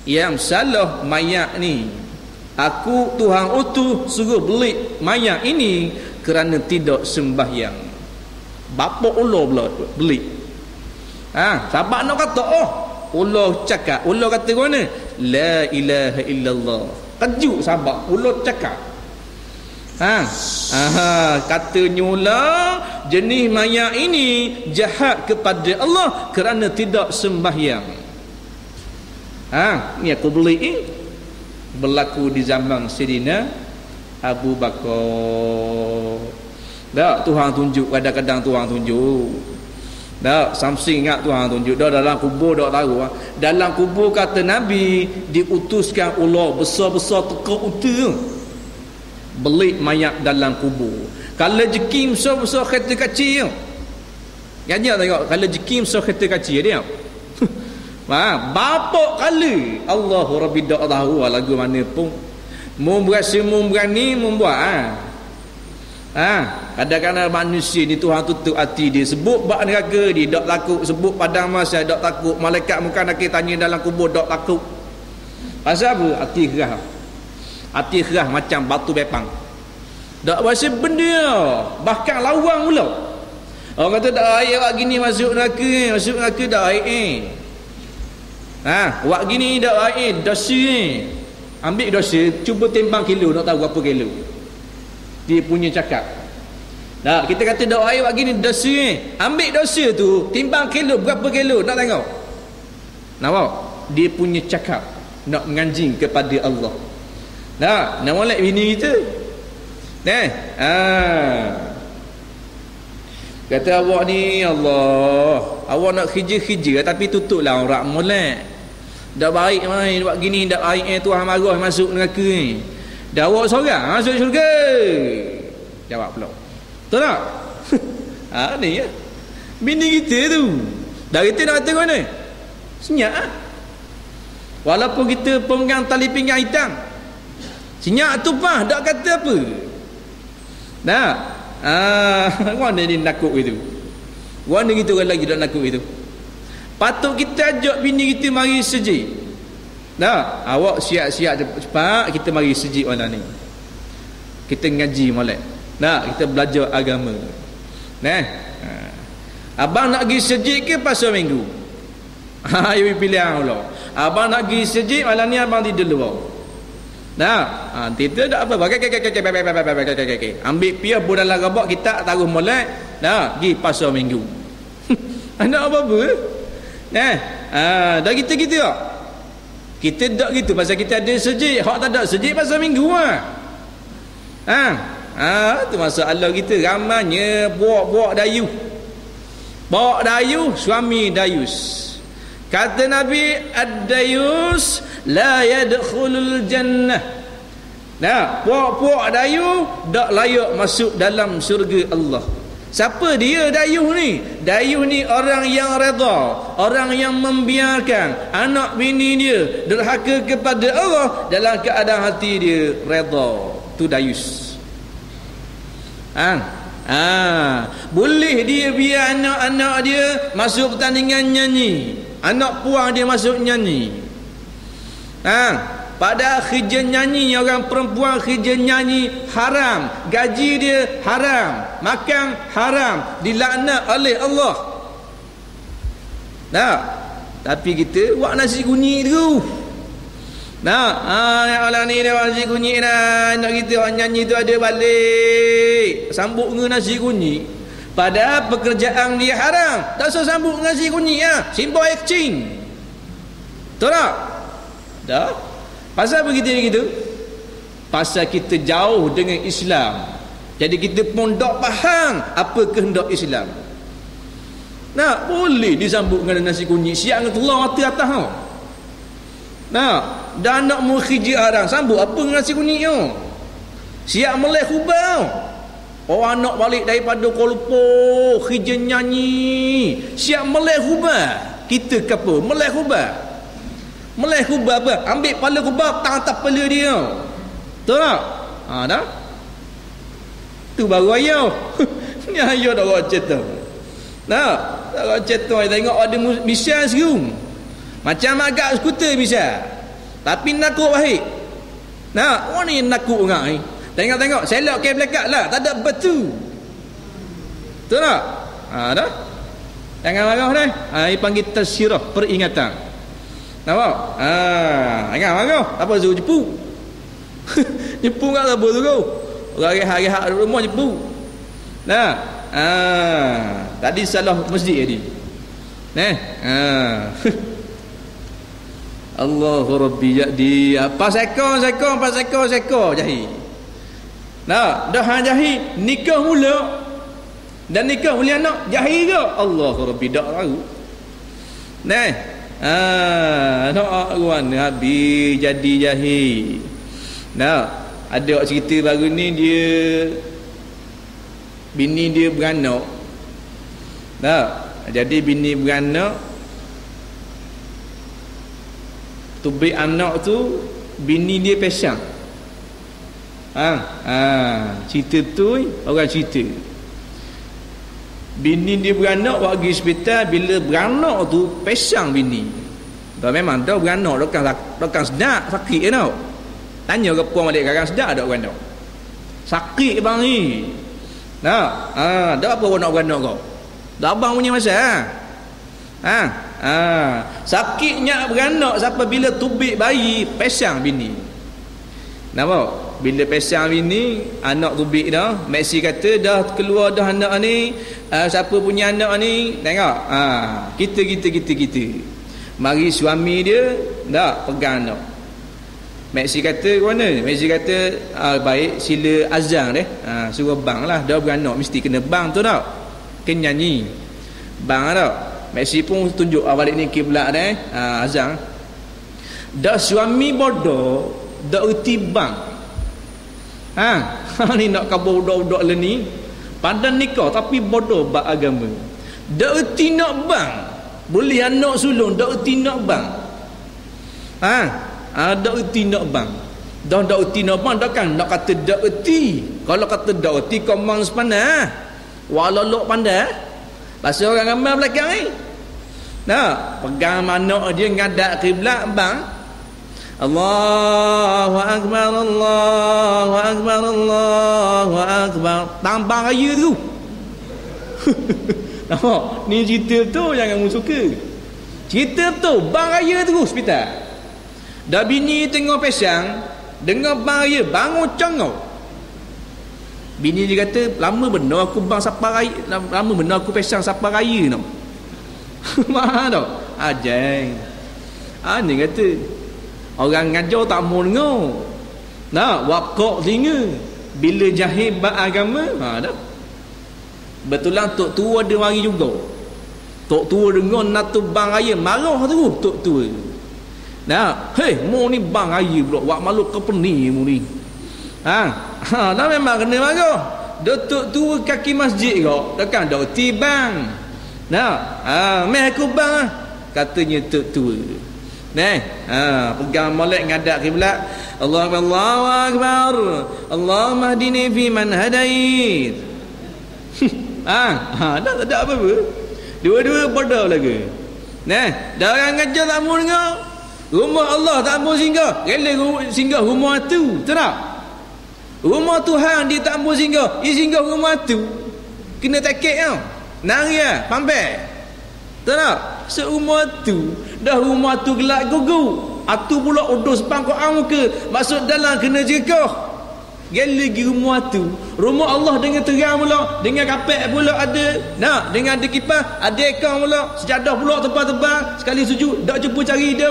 Yang salah mayat ni, aku Tuhan utuh suruh belik mayat ini kerana tidak sembahyang. Bapa ular pula belik. Sahabat nak kata, ular cakap, ular kata mana? La ilaha illallah. Kejut sahabat, ular cakap. Katanya ular, jenis mayat ini jahat kepada Allah kerana tidak sembahyang. Ni aku beli berlaku di zaman Sayyidina Abu Bakar. Tak, Tuhan tunjuk, kadang-kadang Tuhan tunjuk. Tak, samsing ingat Tuhan tunjuk. Dah dalam kubur tak tahu. Dalam kubur kata Nabi diutuskan ular besar-besar teka uta. Belik mayat dalam kubur. Kalau jekim besar-besar kereta kecil. Ganyak tengok, kalau jekim besar kereta kecil dia. Bapa kali Allahu Rabbi tak tahu lagu mana pun berani membuat. Kadang-kadang manusia ni Tuhan tutup hati dia, sebut bab neraka dia tak takut, sebut padang masa tak takut, malaikat muka nak tanya dalam kubur tak takut. Pasal apa? Hati kerah macam batu bepang, tak rasa benda, bahkan lawang pula. Orang kata tak baik awak gini masuk neraka tak baik awak gini tak baik, dosa ni. Ambil dosa, cuba timbang kilo, nak tahu berapa kilo. Dia punya cakap. Tak, kita kata tak baik awak gini, dosa ni. Ambil dosa tu, timbang kilo, berapa kilo, nak tengok. Nampak? Dia punya cakap nak menganjing kepada Allah. Tak, nak molek bini kita. Kata awak ni, Allah, awak nak kerja tapi tutuplah orang molek. Dah baik mai buat gini, dah baik Tuhan marah masuk neraka ni. Dah awak seorang masuk syurga. Jawab pula. Betul tak? Ni ya. Bini kita tu. Dah kita nak kata mana? Senyap walaupun kita pemegang tali pinggang hitam. Senyap tu pah tak kata apa. Dah. Mana dia nakut itu? Mana kita orang lagi tak nakut itu? Patut kita ajak bini kita mari sejik. Dah, awak siap-siap cepat, kita mari sejik malam ni. Kita ngaji molek. Dah, kita belajar agama. Abang nak pergi sejik ke pasal minggu? You pilih pula. Abang nak pergi sejik malam ni, abang tidur luar. Dah, kita tak apa. Ambil piah bola dalam rabak, kita taruh molek. Dah, pergi pasal minggu. Nak apa-apa? Dah kita gitu tak? Kita tak gitu pasal kita ada sejik. Hak tak ada sejik pasal minggu tu masalah kita. Ramanya buak-buak dayu. Bawa dayu, suami dayus. Kata Nabi, ad-dayus la yadkhulul jannah. Puak-puak dayu tak layak masuk dalam syurga Allah. Siapa dia dayuh ni? Dayuh ni orang yang redha, orang yang membiarkan anak bini dia derhaka kepada Allah dalam keadaan hati dia redha. Tu dayus. Boleh dia biar anak-anak dia masuk pertandingan nyanyi, anak puang dia masuk nyanyi. Pada kerja nyanyi, orang perempuan kerja nyanyi haram, gaji dia haram, makan haram, dilaknat oleh Allah. Tapi kita buat nasi kunyit tu. Yang orang ni dia nasi kunyit nak kita orang nyanyi tu ada balik sambut dengan nasi kunyit. Padahal pekerjaan dia haram. Tak usah sambut dengan nasi kunyit simbol air kecing. Betul tak? Tak? Pasal begitu? Pasal kita jauh dengan Islam. Jadi kita pun tak faham apa kehendak Islam. Boleh disambut dengan nasi kunyit. Siap dengan telur mata atas tau. Dan nak mukhijir arang sambut apa dengan nasi kunyit tu? Siap melek khubah. Orang nak balik daripada Kuala Lumpur, khijir nyanyi, siap melek khubah. Kita ke apa? Melek khubah. Melek khubah apa? Ambil kepala khubah tang atas kepala dia. Betul tak? Dah. Tu baru ayah. Ni ayah dah rocet tu. Dah rocet tu. Tengok ada misal serum. Macam agak skuter bisa. Tapi nakuk baik. Orang ni nakuk orang ni. Tengok selok ke belakang lah. Tak ada batu. Betul tak? Dah. Jangan marah dah. Ini panggil tazkirah, peringatan. Nampak? Jangan marah. Apa suruh jepu? Jepu kat apa suruh? Orang rehat-rehat di rumah jepu. Tadi salah masjid tadi. Allahu Rabbi jadi apa sekor jahi. Dah jahi nikah mula. Dan nikah mula anak jahi ke? Allahu Rabbi dak tahu. Nak ruan habis jadi jahi. Ada orang cerita baru ni bini dia beranak. Jadi bini beranak, tubik anak tu bini dia pesang. Cerita tu orang cerita. Bini dia beranak pergi hospital, bila beranak tu pesang bini. Memang dah beranak dokang sedap sakit tau. Tanya ke puan balik kakak sedap tak beranak? Sakit bang ni. Dah apa nak beranak kau? Dah abang punya masa. Sakitnya beranak sampai bila tubik bayi pesang bini. Nampak? Bila pesang bini, anak tubik dah, Messi kata dah keluar dah anak ni. Siapa punya anak ni? Tengok. Kita. Mari suami dia dah pegang anak. Messi kata ke mana? Messi kata baik sila azan deh. Suruh bang lah. Dah beranak mesti kena bang tu tak? Kena nyanyi. Bang tak? Messi pun tunjuk balik ni kiblat deh. Azan. Dah suami bodoh, dah erti bang. Ni nak kabur budak-budak le ni. Padahal nikah tapi bodoh bab agama. Dah erti nak bang. Boleh anak sulung dah erti nak bang. Dak erti nak bang. Dah dak erti nak bang, dah kan nak kata dak erti. Kalau kata dak erti kau mang sepana. Walalok pandai. Pasal orang ramai belakang ni. Pegang anak dia ngadak kiblat bang. Allahu akbar, Allahu akbar, Allahu akbar. Tambang raya tu. Nampak? Ni cerita tu jangan kamu suka. Cerita tu bang raya tu hospital. Dah bini tengok pesang, dengar bang raya, bangun cangau. Bini dia kata, lama benar aku bang sapa raya, lama benar aku pesang sapa raya tau. Mahal tau. Ajang. Ni kata, orang ngajar tak mau dengar. Wakok telinga. Bila jahil bab agama, dah. Betulan tok tua ada mari juga. Tok tua dengar nak tu bang raya, marah tu tok tua. Mu ni bang raya pula, wak malu kepeni mu ni. Dah memang kena marah. Tok tua kaki masjid kau, takkan dah ti bang. Meh aku bang katanya tok tua. Pegang molek ngadak kiblat. Allahu akbar. Allahumma hdini fi man hadait. Dah tak ada apa-apa. Dua-dua bodoh lagi. Dah orang ngajar tak mau dengar. Rumah Allah tak mau singgah. Rela singgah rumah tu. Betul tak? Rumah Tuhan dia tak mau singgah. Dia singgah rumah tu. Kena takik tau. Nari lah. Pampir. Betul tak? Rumah tu. Dah rumah tu gelap gugu. atu pula udus pangkok muka masuk dalam kena jekah. Gila lagi rumah tu. Rumah Allah dengan terang pula, dengan kapek pula ada. Nah, dengan ada kipas, ada ekor pula, sejadah pula tebal-tebal, sekali sujud dak jumpa cari dia.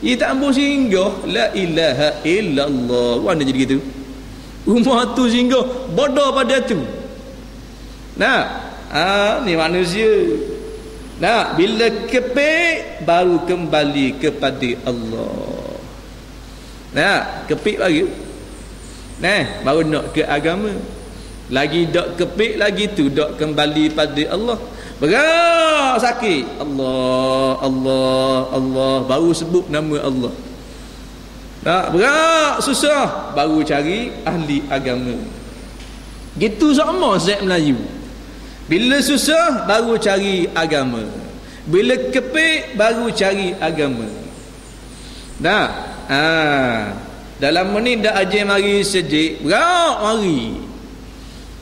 Ia tak ambil singgah. La ilaha illallah. Mana jadi gitu? Rumah tu singgah bodoh pada tu. Nah, ni manusia. Nah, bila kepik baru kembali kepada Allah. Nah, kepik lagi. Nah, baru nak ke agama. Lagi dak kepik lagi tu dak kembali pada Allah. Berat sakit. Allah, Allah, Allah, baru sebut nama Allah. Tak berat susah baru cari ahli agama. Gitu sama Zat Melayu. Bila susah baru cari agama. Bila kepik baru cari agama. Dah. Dalam ni dah ajar mari sejik, berat mari.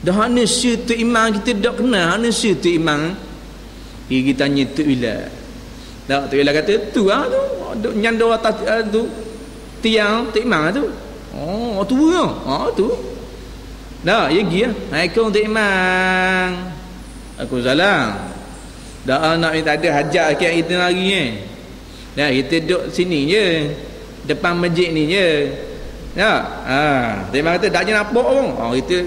Dah hana syaitu iman kita dak kenal hana syaitu iman. Pergi tanya Tok Ila. Dak Tok Ila kata tu tu duk nyandor atas tu tiang Tok Iman tu. Oh, tu ya. Tu. Dah ya gi ah. Assalamualaikum Tok Iman. Aku salam. Dah nak tak ada hajat kita hari Dah kita duduk sini je. Depan masjid ni je. Ya. Tok Iman kata tak je nampak pun. Kita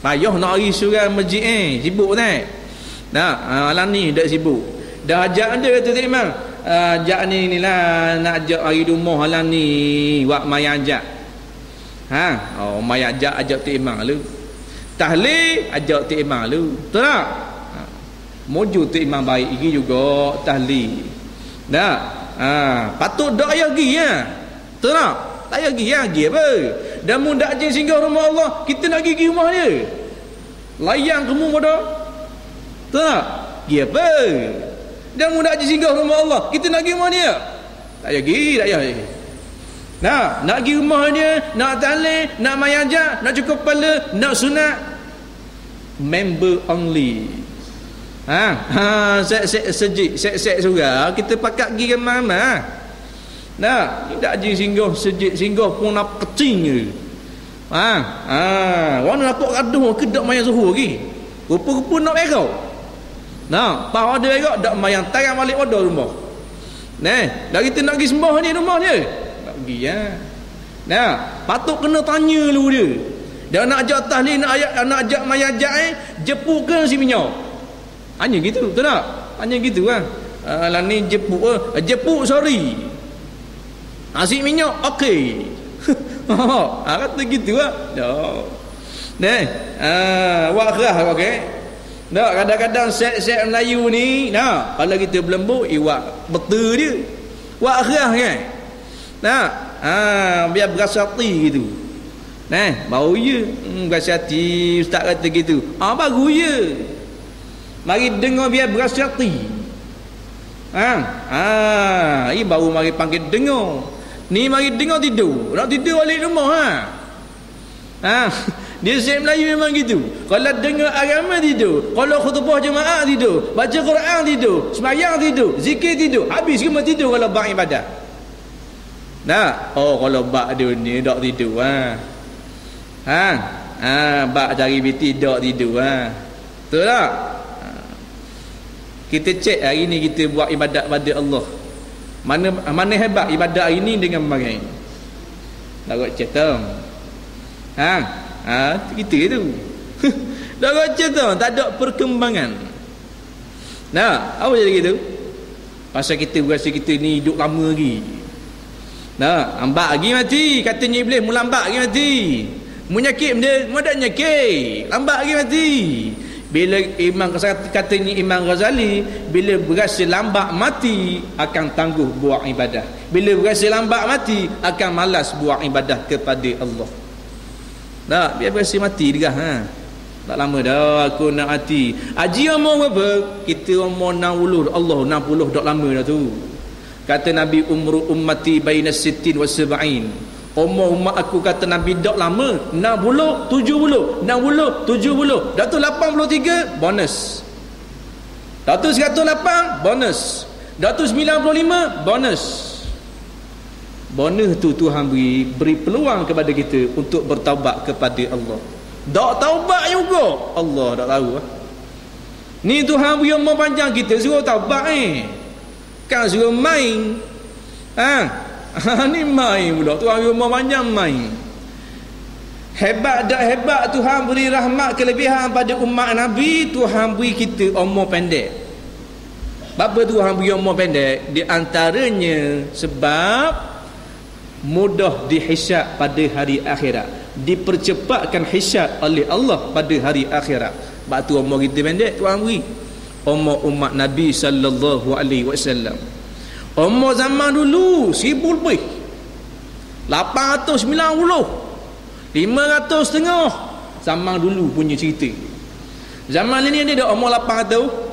payah nak hari surau masjid sibuk tak. Nah, alam ni dak sibuk. Dah ajak dia kata Tok Iman. Ajak ni lah nak ajak hari rumah alam ni buat mai ajak. Mai ajak Tok Iman lu. Tahlil ajak Tok Iman lu. Betul tak? Mojo Tok Iman baik gigi juga tahlil. Dah. Patut dak payah pergi Betul tak? Tak payah pergi apa? Dan mu dak je singgah rumah Allah, kita nak pergi rumah dia. Layang kamu bodoh. Betul tak? Pergi apa? Dan mu dak je singgah rumah Allah, kita nak pergi rumah dia. Tak payah pergi, tak payah. Nak pergi rumah dia, nak tahlil, nak mayajak, nak cukup kepala, nak sunat. Member only. Sejik surau kita pakat pergi ke mana? Nah, tidak je singgah sejik singgah pun nak kecing je. Orang nak gaduh ke dak mayang suhu lagi. Rupa-rupa nak berau. Nah, pau ada berau dak mayang tarang balik pada rumah. Dah kita nak pergi sembah ni rumah dia. Tak pergi Nah, patut kena tanya dulu dia. Dia nak ajak tahlil, nak ajak mayajak jepuk ke si minyak. Hanya gitu, betul tak? Hanya gitu lah ni jepuk sorry. Nasi minyak okey. Kata gitu lah. Wakrah okey. Kadang-kadang set-set Melayu ni, kalau kita berlembut iwak betul dia. Wakrah kan. Biar berasa hati gitu. Baru je berasa hati ustaz kata gitu. Baru je. Mari dengar biar berasa hati. Ini baru mari panggil dengar. Ni mari dengar tidur. Nak tidur balik rumah Dia Syekh Melayu memang gitu. Kalau dengar agama tidur, kalau khutbah jemaah tidur, baca Quran tidur, sembahyang tidur, zikir tidur, habis semua tidur kalau bab ibadah. Kalau bab dunia tak tidur bab cari biti tak tidur Betul tak? Kita cek hari ni kita buat ibadat pada Allah. Mana hebat ibadat hari ni dengan kemarin. Dah kot cerita. Kita tu. Dah kot cerita, tak ada perkembangan. Apa jadi gitu? Pasal kita berasa kita ni hidup lama lagi. Lambat lagi mati. Katanya Iblis mu lambat lagi mati. Mu nyakit dia, mu dak nyakit. Lambat lagi mati. Bila katanya Imam Ghazali, bila berasa lambat mati akan tangguh buat ibadah. Bila berasa lambat mati akan malas buat ibadah kepada Allah. Biar berasa mati dah Tak lama dah aku nak mati. Haji umur berapa? Kita umur 60. Allah 60 dah lama dah tu. Kata Nabi umru ummati baina 60 wa 70. Umur umat aku kata Nabi dak lama 60, 70, 60, 70. Dah tu 83 bonus. Dah tu 108 bonus. Dah tu 95 bonus tu Tuhan beri peluang kepada kita untuk bertaubat kepada Allah. Tak taubat juga Allah tak tahu ni Tuhan beri umur panjang kita suruh taubat kan suruh main ni main pula Tuhan beri umur panjang main. Hebat tak hebat Tuhan beri rahmat kelebihan pada umat Nabi. Tuhan beri kita umur pendek. Apa Tuhan beri umur pendek? Di antaranya sebab mudah dihisab pada hari akhirat, dipercepatkan hisab oleh Allah pada hari akhirat. Sebab tu umur kita pendek Tuhan beri. Umur umat Nabi sallallahu alaihi wasallam, umur zaman dulu 1000 lebih, 890, 500 setengah. Zaman dulu punya cerita. Zaman ini dia dah umur 800.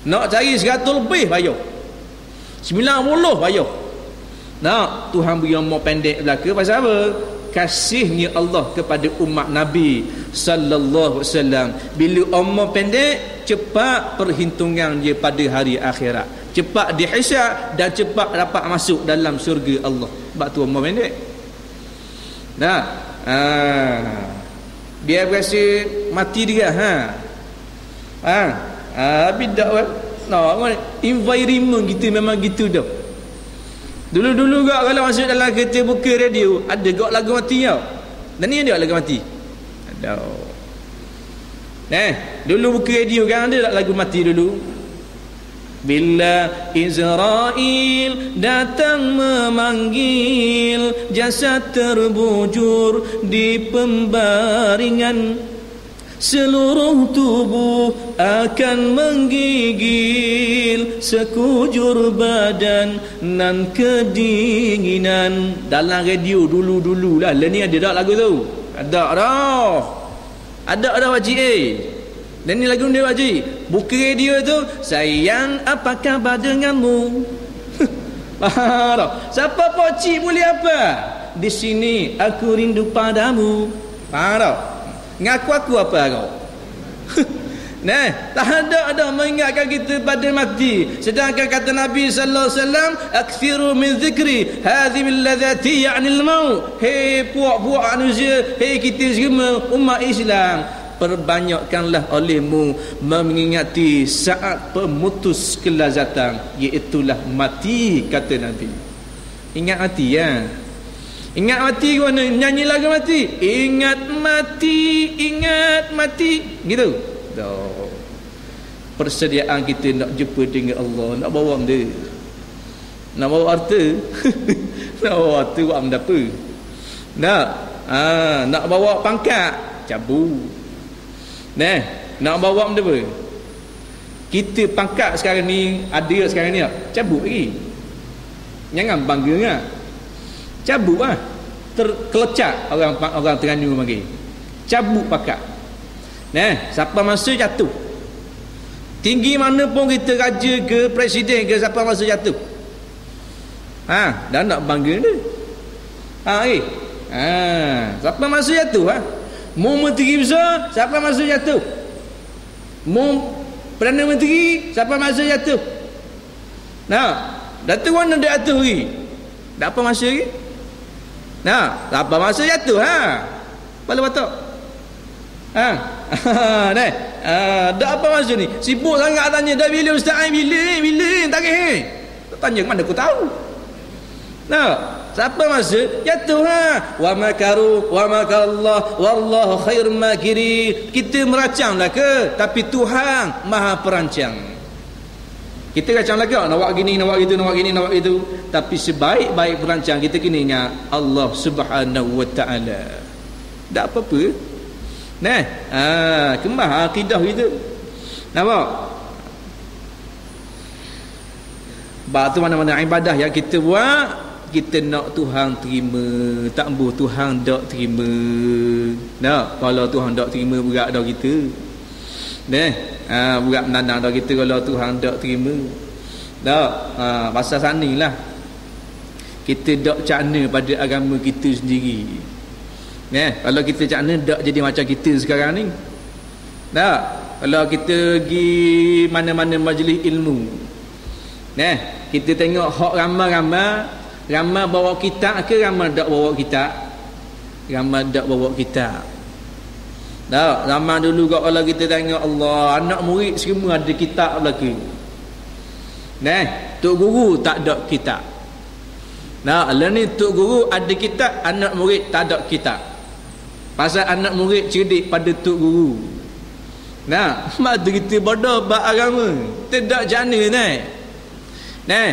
Nak cari 100 lebih payah, 90 payah. Nak Tuhan beri umur pendek belaka pasal apa? Kasihnya Allah kepada umat Nabi sallallahu alaihi wasallam. Bila umur pendek, cepat perhitungan dia pada hari akhirat, cepat dihisab dan cepat dapat masuk dalam syurga Allah. Sebab tu umur pendek. Nah, dia berasa mati dia bidak environment kita memang gitu dah. Dulu gak kalau masuk dalam kereta buka radio, ada gak lagu mati tau. Dan ni ada lagu mati. Ada. Dulu buka radio kan ada tak lagu mati dulu. Bila Israel datang memanggil, jasad terbujur di pembaringan, seluruh tubuh akan menggigil, sekujur badan nan kedinginan. Dalam radio dulu lah. Ni ada tak lagu tu? Ada dah wajib Dan ni lagu dia wajib. Buka radio tu, sayang apa khabar denganmu? Faham tak? Siapa pocik boleh apa? Di sini aku rindu padamu. Faham tak? Ngaku aku apa kau? Tak ada mengingatkan kita pada mati. Sedangkan kata Nabi sallallahu alaihi wasallam, akthiru min zikri hadhihi alladhati ya'nil maut. Hei puak-puak manusia, hei kita semua umat Islam, perbanyakkanlah olehmu mengingati saat pemutus kelazatan, iaitulah mati, kata Nabi. Ingat mati Ingat mati ke mana? Nyanyi lagu mati. Ingat mati gitu. Persediaan kita nak jumpa dengan Allah, nak bawa benda, nak bawa harta nak bawa harta buat benda apa? Nak bawa pangkat, cabut. Nak bawa benda apa? Kita pangkat sekarang ni, ada sekarang ni, cabut lagi. Jangan bangga kan? Cabut lah. Terkelecak orang Terengganu panggil. Cabut pangkat. Siapa masa jatuh. Tinggi mana pun kita, raja ke presiden ke, siapa masa jatuh. Dan nak bangga dia. Siapa masa jatuh Mu menteri besar, siapa masa jatuh. Mu Perdana Menteri, siapa masa jatuh. Datuk mana dia jatuh lagi? Tak apa masa lagi. Siapa masa jatuh Kepala batok. Dah apa masa ni? Sibuk sangat tanya. Dah bila Ustaz bila tarik tak tanya mana aku tahu. Siapa masa jatuh wa makaru wa makallah wallahu khairul makirin. Kita merancanglah ke? Tapi Tuhan Maha Perancang. Kita rancanglah ke? Nak buat gini, nak buat gitu, nak buat gini, nak buat itu. Tapi sebaik-baik perancang kita kena ingat Allah Subhanahu wa taala. Tak apa-apa. Kemah akidah kita. Nampak? Bab tu mana-mana ibadah yang kita buat, kita nak Tuhan terima. Tak boleh Tuhan tak terima. Kalau Tuhan tak terima, berat dah kita. Berat menandang dah kita kalau Tuhan tak terima. Pasal sanilah kita tak cakna pada agama kita sendiri. Kalau kita cakna tak jadi macam kita sekarang ni. Kalau kita pergi mana-mana majlis ilmu, Nah, kita tengok hak ramai-ramai, ramai bawa kitab ke ramai tak bawa kitab? Ramai tak bawa kitab. Tak, zaman dulu kalau kita tengok Allah, anak murid semua ada kitab lagi. Nah, tok guru tak ada kitab. Nah, lah ni tok guru ada kitab, anak murid tak ada kitab. Pasal anak murid cerdik pada tok guru. Nah, mak kita bodoh bab agama. Tidak jana nah.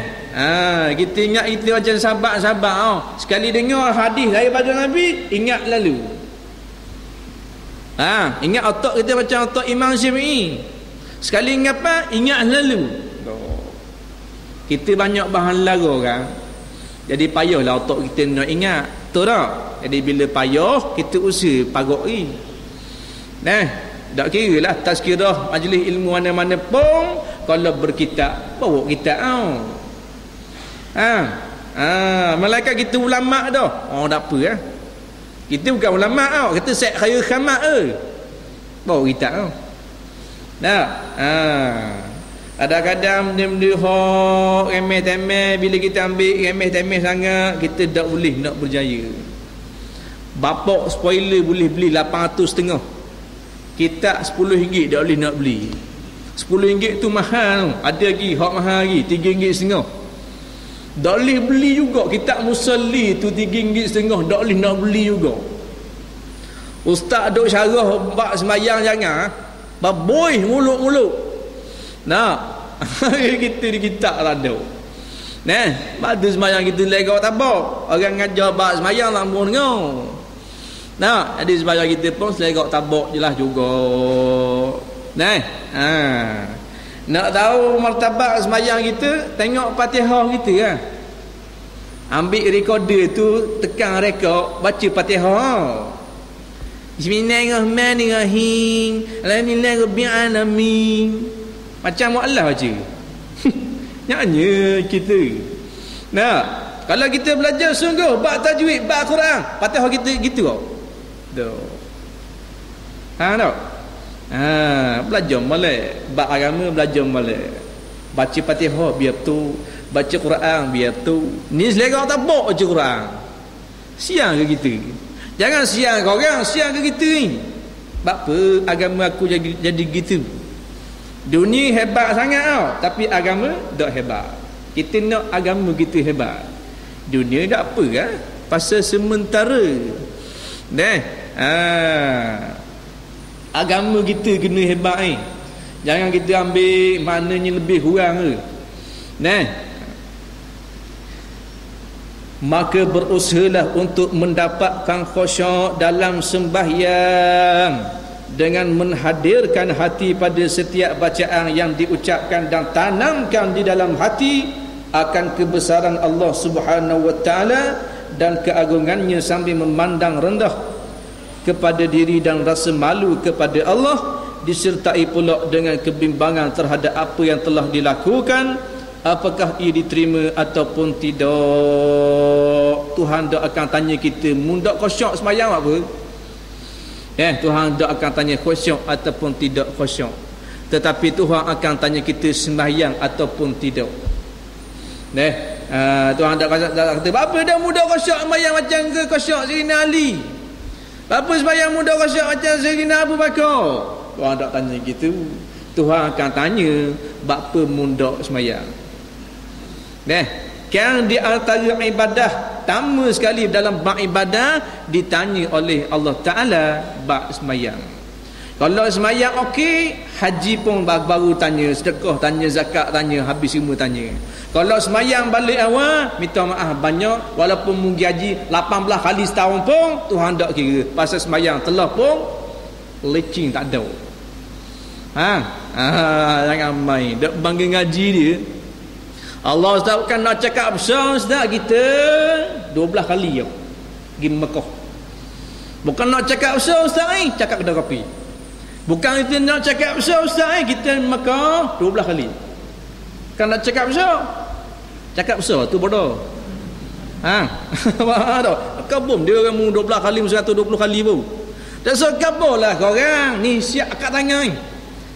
Kita ingat itu macam sahabat-sahabat sekali dengar hadis daripada Nabi, ingat lalu. Ingat otak kita macam otak Imam Syafi'i. Sekali ingat apa? Ingat lalu. Kita banyak bahan lara kan. Jadi payahlah otak kita nak ingat. Betul tak? Jadi bila payah, kita usaha pagoi. Nah, tak kira lah tazkirah majlis ilmu mana-mana pun, kalau berkitab, bawa kitab malaikat kita ulama' dah. Tak apa kita bukan ulama' kita set khayr khamat bawa kitab kadang-kadang benda-benda hak remeh-temeh, bila kita ambil remeh-temeh sangat, kita tak boleh nak berjaya. Bapak spoiler boleh beli 800 kitab RM10 tak boleh nak beli. RM10 tu mahal. Ada lagi hak mahal lagi RM3.5. Tak boleh beli juga. Kitab Musalli tu RM3.5 tak boleh nak beli juga. Ustaz duk syarah bab sembahyang jangan baboi mulut-mulut. Kita di kitab rada. Badu sembahyang kita legak tabak. Orang ngajar bab sembahyang tak mau dengar. Jadi sembahyang kita pun selegak tabak jelas juga. Nak tahu martabat sembahyang kita, tengok Fatihah kita kan. Ambil recorder tu, tekan rekod, baca Fatihah. Bismillahirrahmanirrahim. Alhamdulillah rabbil alamin. Macam Allah baca. Nyanyi kita. Kalau kita belajar sungguh bab tajwid, bab Quran, Fatihah kita gitu kau. Belajar molek bab agama, belajar molek. Baca Fatihah biar tu, baca Quran biar tu. Ni selera tak bawa baca Quran. Siang ke kita? Jangan siang kau orang, siang ke kita ni. Bab apa agama aku jadi gitu? Dunia hebat sangat tapi agama tak hebat. Kita nak agama kita hebat. Dunia tak apa kan? Pasal sementara. Agama kita kena hebat Jangan kita ambil maknanya lebih kurang ke. Maka berusahalah untuk mendapatkan khusyuk dalam sembahyang dengan menghadirkan hati pada setiap bacaan yang diucapkan dan tanamkan di dalam hati akan kebesaran Allah Subhanahu wa taala dan keagungannya sambil memandang rendah kepada diri dan rasa malu kepada Allah, disertai pula dengan kebimbangan terhadap apa yang telah dilakukan, apakah ia diterima ataupun tidak. Tuhan tak akan tanya kita mundak khusyuk sembahyang apa. Tuhan tak akan tanya khusyuk ataupun tidak khusyuk, tetapi Tuhan akan tanya kita sembahyang ataupun tidak. Tuhan tak kata apa dah mudah khusyuk sembahyang macam ke khusyuk Sayyidina Ali, apa sembahyang mudah khusyuk macam Sayyidina Abu Bakar. Tuhan tak tanya gitu. Tuhan akan tanya apa mudah sembahyang. Kan di antara ibadah pertama sekali dalam bab ibadah ditanya oleh Allah Ta'ala bab sembahyang. Kalau sembahyang okey, haji pun baru tanya, sedekah tanya, zakat tanya, habis semua tanya. Kalau sembahyang balik awal, minta maaf banyak, walaupun mungkin haji 18 kali setahun pun Tuhan tak kira. Pasal sembahyang telah pun lecing tak ada. Jangan main dak bangga ngaji dia. Allah Ustaz kan nak cakap besar Ustaz, kita 12 kali pergi Mekah. Bukan nak cakap besar Ustaz cakap kedai kopi. Bukan itu nak cakap besar Ustaz kita Mekah 12 kali. Kan nak cakap besar. Cakap besar tu bodoh. Faham tak? Kabum dia orang 12 kali 120 kali pun. Tak so kaburlah korang. Ni siap kat tangan ni.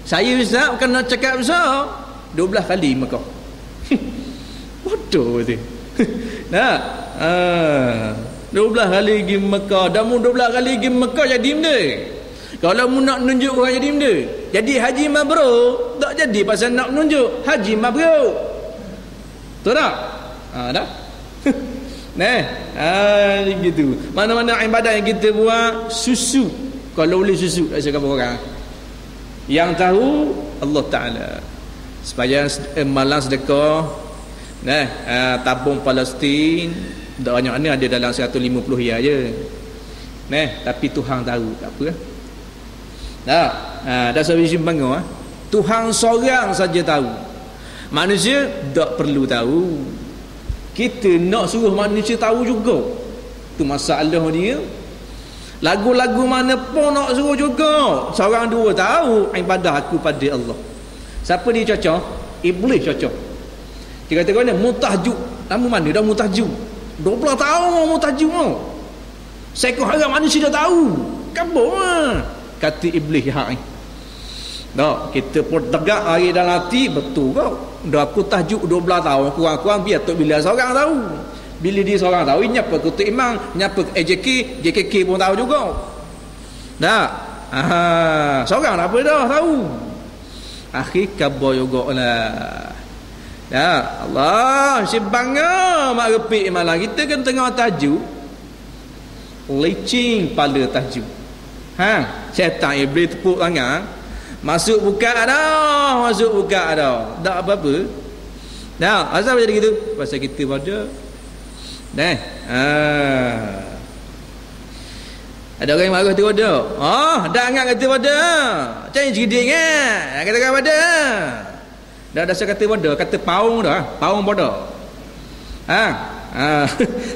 Saya Ustaz bukan nak cakap besar 12 kali Mekah. bodoh tu. Nah, 12 kali pergi Mekah, dah mu 12 kali pergi Mekah jadi benda. Kalau mu nak menunjuk orang jadi benda, jadi haji mabrur, tak jadi pasal nak menunjuk haji mabrur. Betul tak? Dah. Gitu. Mana-mana ibadat yang kita buat susu. Kalau boleh susu, tak cakap orang. Yang tahu Allah Taala. Supaya malam sedekah, tabung Palestin, tak banyak ni, ada dalam 150 ya je. Tapi Tuhan tahu, tak apa. Dah sampai simpang Tuhan seorang saja tahu. Manusia tak perlu tahu. Kita nak suruh manusia tahu juga. Tu masalah dia. Lagu-lagu mana pun nak suruh juga. Seorang dua tahu ibadah aku pada Allah. Siapa dia cocok? Iblis cocok. Dia kata kau ni mutahjuk. Lama mana dah mutahjuk? 20 tahun mutahjuk tau. Saya kau harap manusia dah tahu. Kabur kata iblis hak ni. Tak, kita pun tegak hari dalam hati, betul kau. Dah aku tahjuk 12 tahun kurang-kurang biar Tok Bilal seorang tahu. Bila dia seorang tahu, nyapa Kota Imam, nyapa JKK pun tahu juga. Tak? Seorang apa dah tahu. Akhir kabar juga lah. Ya Allah, si bangga mak repik malam kita kan tengah tajuk. Lecing pala tajuk. Syaitan iblis tepuk tangan. Masuk buka dah, tak apa-apa. Dah, asal jadi gitu? Pasal kita pada ada orang yang marah kata pada. Dah angat kata pada. Macam cerdik kan? Kata pada. Dah dasar kata pada, kata paung dah, paung pada.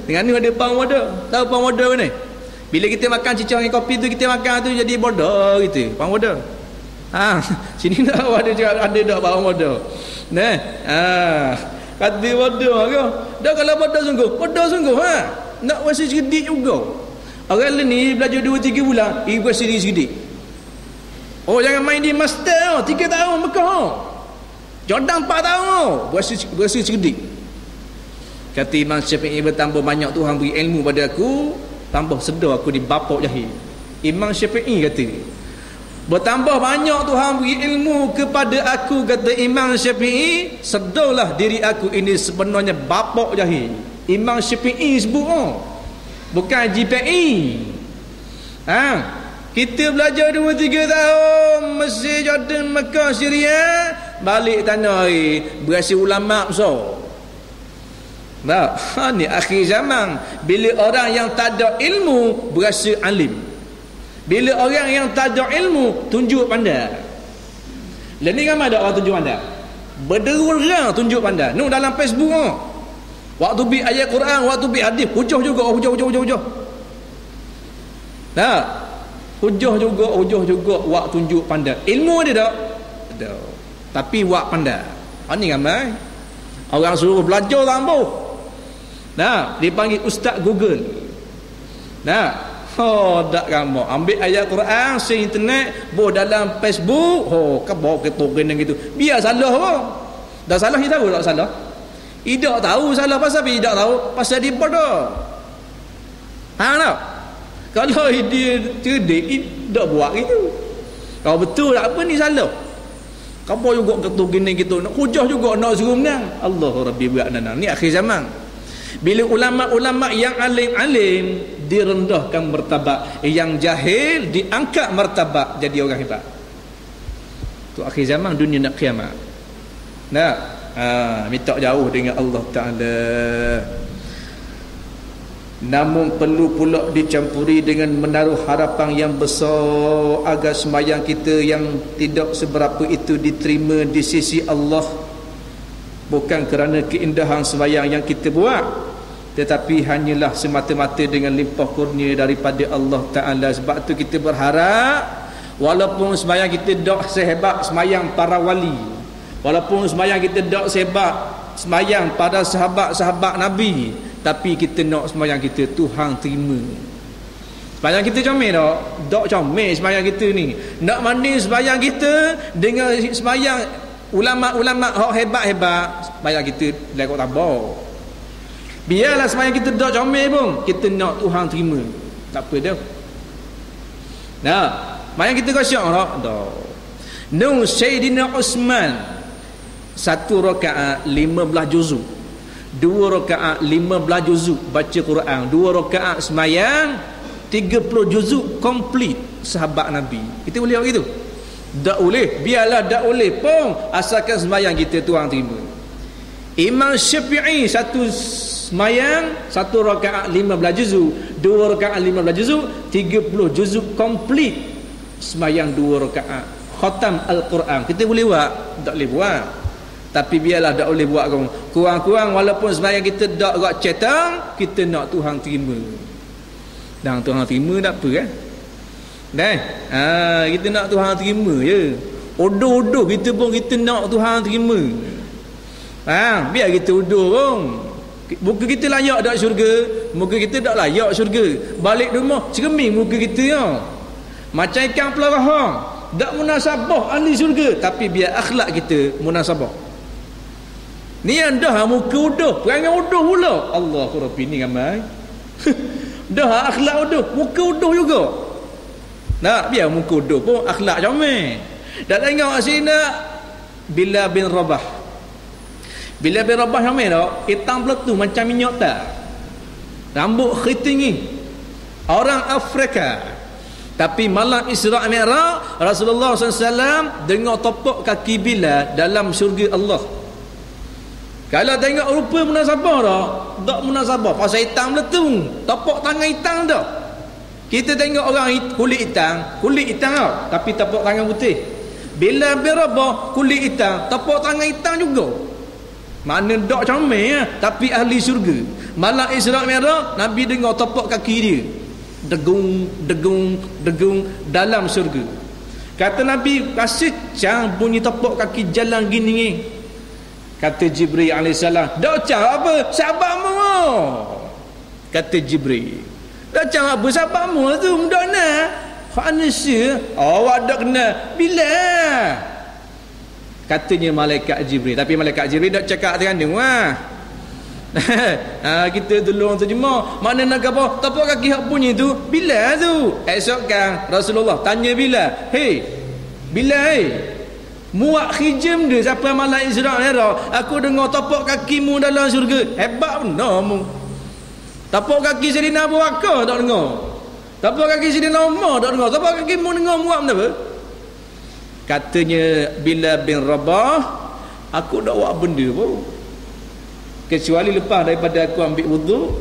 Dengan ni ada paung pada. Tahu paung pada ni? Bila kita makan cicak dengan kopi tu, kita makan tu jadi bodoh gitu. Paung pada. Sini dah ada dah paung pada. Kata bodoh ke? Dah kalau bodoh sungguh nak rasa cerdik juga. Orang ni belajar 2-3 bulan, ibu rasa diri cerdik. Jangan main di master 3 tahun Mekah. Jordan 4 tahun berasa cerdik. Kata Imam Syafi'i, bertambah banyak Tuhan beri ilmu pada aku, tambah sedar aku di bapak jahil. Imam Syafi'i kata, bertambah banyak Tuhan beri ilmu kepada aku, kata Imam Syafi'i, sedarlah diri aku ini sebenarnya bapak jahil. Imam Syafi'i sebut bukan GPI. Kita belajar 2-3 tahun Mesir, Jordan, Mekah, Syria, balik tanah air berasa ulama besar. Ni akhir zaman. Bila orang yang tak ada ilmu berasa alim. Bila orang yang tak ada ilmu tunjuk pandai. Lah ni ramai ada orang tunjuk pandai. Berderul-derul tunjuk pandai. Nu dalam Facebook waktu bi ayat Quran, waktu bi hadis, hujah juga. Hujah juga wak tunjuk pandai. Ilmu dia tak? Ada. Tapi wak pandai. Ni ramai. Orang suruh belajar tambah. Dipanggil Ustaz Google. Tak ramai. Ambil ayat Quran se internet, dalam Facebook, kebau kena gitu. Biar salah dah salah dia tahu tak salah. Tidak tahu salah pasal apa? Tidak tahu pasal dia bodoh. Tak? Kalau dia cerdik, tak buat gitu. Kalau betul tak apa ni salah. Kau juga ketuk gini gitu. Nak hujah juga nak suruh menang. Allah Rabbi buatna. Ni akhir zaman. Bila ulama-ulama yang alim-alim direndahkan martabat, yang jahil diangkat martabat jadi orang hebat. Tu akhir zaman, dunia nak kiamat. Minta jauh dengan Allah Ta'ala. Namun perlu pula dicampuri dengan menaruh harapan yang besar agar sembahyang kita yang tidak seberapa itu diterima di sisi Allah, bukan kerana keindahan sembahyang yang kita buat, tetapi hanyalah semata-mata dengan limpah kurnia daripada Allah Ta'ala. Sebab tu kita berharap walaupun sembahyang kita tak sehebat sembahyang para wali, walaupun sembahyang kita tak sehebat sembahyang pada sahabat-sahabat Nabi, tapi kita nak sembahyang kita Tuhan terima. Sembahyang kita comel tak? Tak comel sembahyang kita ni. Nak mandi sembahyang kita dengan sembahyang ulama-ulama hak hebat-hebat bayar kita lekok tabah. Biarlah sembahyang kita dak comel pun, kita nak Tuhan terima. Tak apa dah. Nah, sembahyang kita khusyuk dak. Nu Sayyidina Uthman 1 rakaat 15 juzuk. 2 rakaat 15 juzuk baca Quran. 2 rakaat sembahyang 30 juzuk komplit sahabat Nabi. Kita boleh buat gitu? Tak boleh. Biarlah tak boleh pun, asalkan sembahyang kita Tuhan terima. Imam Syafi'i 1 sembahyang 1 rakaat 15 juzuk, 2 rakaat 15 juzuk, 30 juzuk komplit sembahyang 2 rakaat khatam Al-Quran. Kita boleh buat? Tak boleh buat. Tapi biarlah tak boleh buat kurang-kurang, walaupun sembahyang kita tak buat cetang, kita nak Tuhan terima. Dan Tuhan terima tak apa kan? Kita nak Tuhan terima je. Odoh-odoh kita pun kita nak Tuhan terima. Biar kita odoh pun. Muka kita layak tak syurga, muka kita tak layak syurga. Balik rumah cermin muka kita ya. Macam ikan pelarahang, tak munasabah ahli syurga, tapi biar akhlak kita munasabah. Ni yang dah muka uduh, perangai uduh pula. Allah Rabbi ni ramai. Dah akhlak uduh, muka uduh juga. Nak biar muka uduh pun akhlak comel. Dah tengok sini Bilal bin Rabah. Bilal bin Rabah comel tak? Hitam peletu macam minyak tak. Rambut keriting, orang Afrika. Tapi malam Isra' Mi'raj, Rasulullah SAW dengar topok kaki Bilal dalam syurga Allah. Kalau tengok rupa munasabah tak munasabah. Pasal hitam letung, topok tangan hitam dah. Kita tengok orang kulit hitam tau, tapi topok tangan putih. Bila berabah kulit hitam, topok tangan hitam juga. Mana dak comel tapi ahli syurga. Malam Isra' Mi'raj, Nabi dengar topok kaki dia. Degung dalam syurga. Kata Nabi, kasih cang bunyi topok kaki jalan gini ni. Kata Jibril alaihissalam, dak cang apa? Sahabatmu. Kata Jibril, dak cang apa sahabatmu tu? Mudak nak. Manusia, awak dak kenal bila? Katanya malaikat Jibril. Tapi malaikat Jibril dak cakap dengan kita tolong terjemah. Mana nak apa? Topok kaki hak bunyi tu bila tu? Esok kan Rasulullah tanya bila, "Hei, bila muak khijam dia sampai malam Isra' Mi'raj, aku dengar topok kakimu dalam syurga." Hebat benar mu. Topok kaki Sayyidina Abu Bakar tak dengar. Topok kaki Sayyidina Umar tak dengar. Topok kakimu dengar muak kenapa? Katanya Bilal bin Rabah, aku tak buat benda pun, kecuali lepas daripada aku ambil wudu,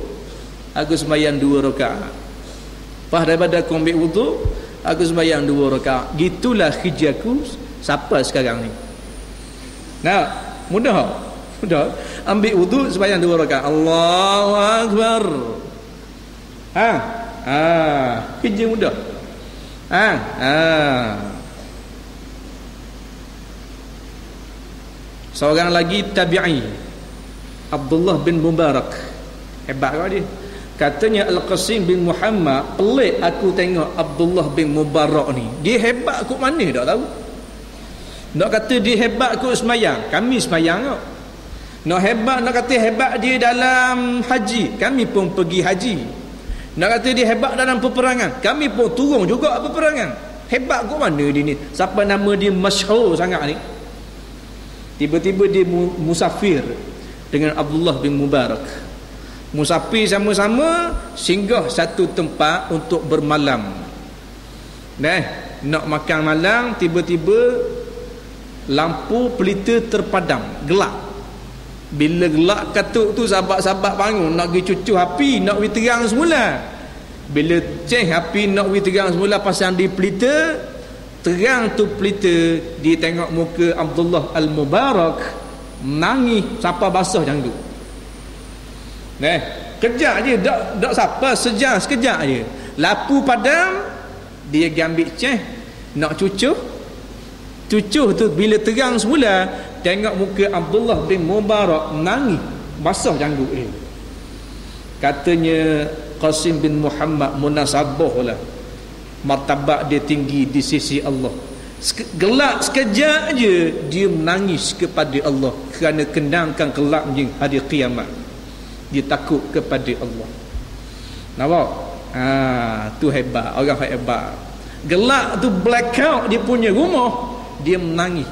aku sembahyang 2 rakaat. Lepas daripada aku ambil wudu, aku sembahyang 2 rakaat. Gitulah hijaku sampai sekarang ni. Nah, mudah. Ambil wudu, sembahyang 2 rakaat. Allahu Akbar. Kerja mudah. Seorang lagi tabi'i, Abdullah bin Mubarak. Hebat kau dia. Katanya Al-Qasim bin Muhammad, pelik aku tengok Abdullah bin Mubarak ni. Dia hebat kot mana tak tahu. Nak kata dia hebat kot semayang, kami semayang kok. Nak kata hebat dia dalam haji, kami pun pergi haji. Nak kata dia hebat dalam peperangan, kami pun turun juga peperangan. Hebat kot mana dia ni? Siapa nama dia masyhur sangat ni? Tiba-tiba dia musafir dengan Abdullah bin Mubarak. Musafir sama-sama singgah satu tempat untuk bermalam. Nak makan malam, tiba-tiba lampu pelita terpadam, gelap. Bila gelap katuk tu, sahabat-sahabat bangun nak pergi cucu api, nak pergi terang semula. Bila api nak pergi terang semula, pasang di pelita, terang tu pelita, dia tengok muka Abdullah Al-Mubarak menangis sampai basah janggut. Kejap je, tak siapa, sekejap je lampu padam, dia ambil nak cucuh tu. Bila terang semula, tengok muka Abdullah bin Mubarak menangis basah janggut dia. Katanya Qasim bin Muhammad, munasabah lah, martabat dia tinggi di sisi Allah. Gelap sekejap je dia menangis kepada Allah kerana kenangkan gelapnya hari kiamat. Dia takut kepada Allah. Nampak? Tu hebat, orang hebat. Gelap tu blackout dia punya rumah, dia menangis.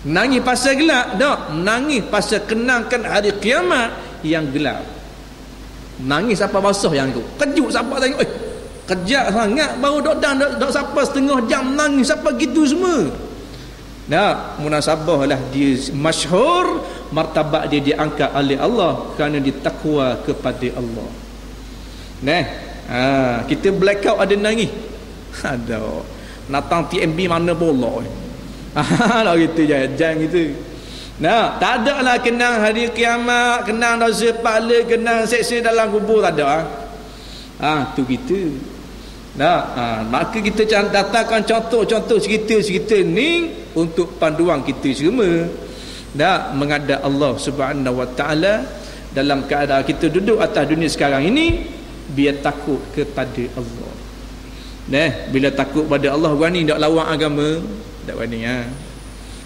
Menangis pasal gelap? Tak, menangis pasal kenangkan hari kiamat yang gelap. Menangis apa basah yang tu. Kejut siapa tengok, kejap sangat baru dok siapa setengah jam menangis siapa gitu semua. Nah, munasabah lah dia masyhur, martabat dia diangkat oleh Allah kerana dia takwa kepada Allah. Nah, kita blackout ada nangis. Aduh, natang TMB mana bola. Lah gitu jangan gitu. Nah, tak ada lah kenang hari kiamat, kenang dosa pahala, kenang seksa dalam kubur, tak ada. Tu gitu. Nah, maka kita datangkan contoh-contoh cerita-cerita ni untuk panduan kita semua. Menghadap Allah Subhanahu Wa Taala dalam keadaan kita duduk atas dunia sekarang ini, biar takut kepada Allah. Bila takut pada Allah, berani tak lawan agama? Tak berani.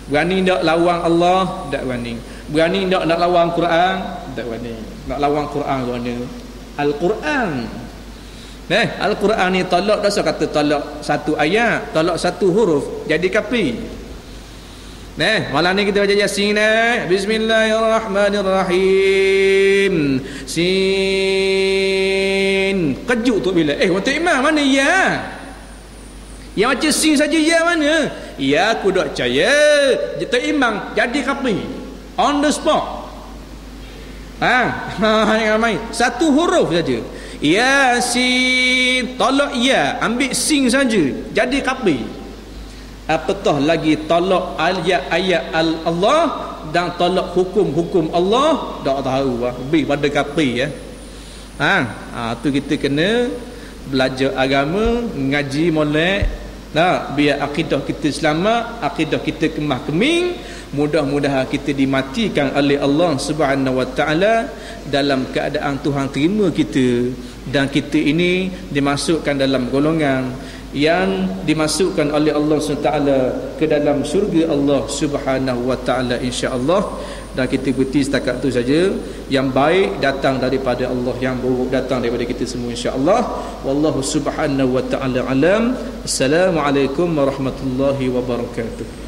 Berani tak lawan Allah? Tak berani. Berani tak nak lawan Quran? Tak berani. Nak lawan Quran mana? Al-Quran. Al-Quran ni tolak dah, kata tolak satu ayat, tolak satu huruf, jadi kafir. Malam ni kita baca Yasin. Bismillahirrahmanirrahim. Sin. Kejut tu bila waktu imam mana ya? Yang macam sin saja ya mana? Ya aku tak percaya. Tok imam jadi kafir on the spot. Satu huruf saja. Yasin, tolak ya, ambil sin saja jadi kafir. Apatah lagi tolak ayat-ayat Allah dan tolak hukum-hukum Allah, tak tahu lebih pada kafir ya. Tu kita kena belajar agama, ngaji molek, biar akidah kita selamat, akidah kita kemah keming. Mudah-mudahan kita dimatikan oleh Allah Subhanahu Wa Taala dalam keadaan Tuhan terima kita, dan kita ini dimasukkan dalam golongan yang dimasukkan oleh Allah SWT ke dalam syurga Allah Subhanahu Wa Taala, insya-Allah. Dan kita ikuti setakat itu saja. Yang baik datang daripada Allah, yang buruk datang daripada kita semua, insya-Allah. Wallahu Subhanahu Wa Taala alam. Assalamualaikum warahmatullahi wabarakatuh.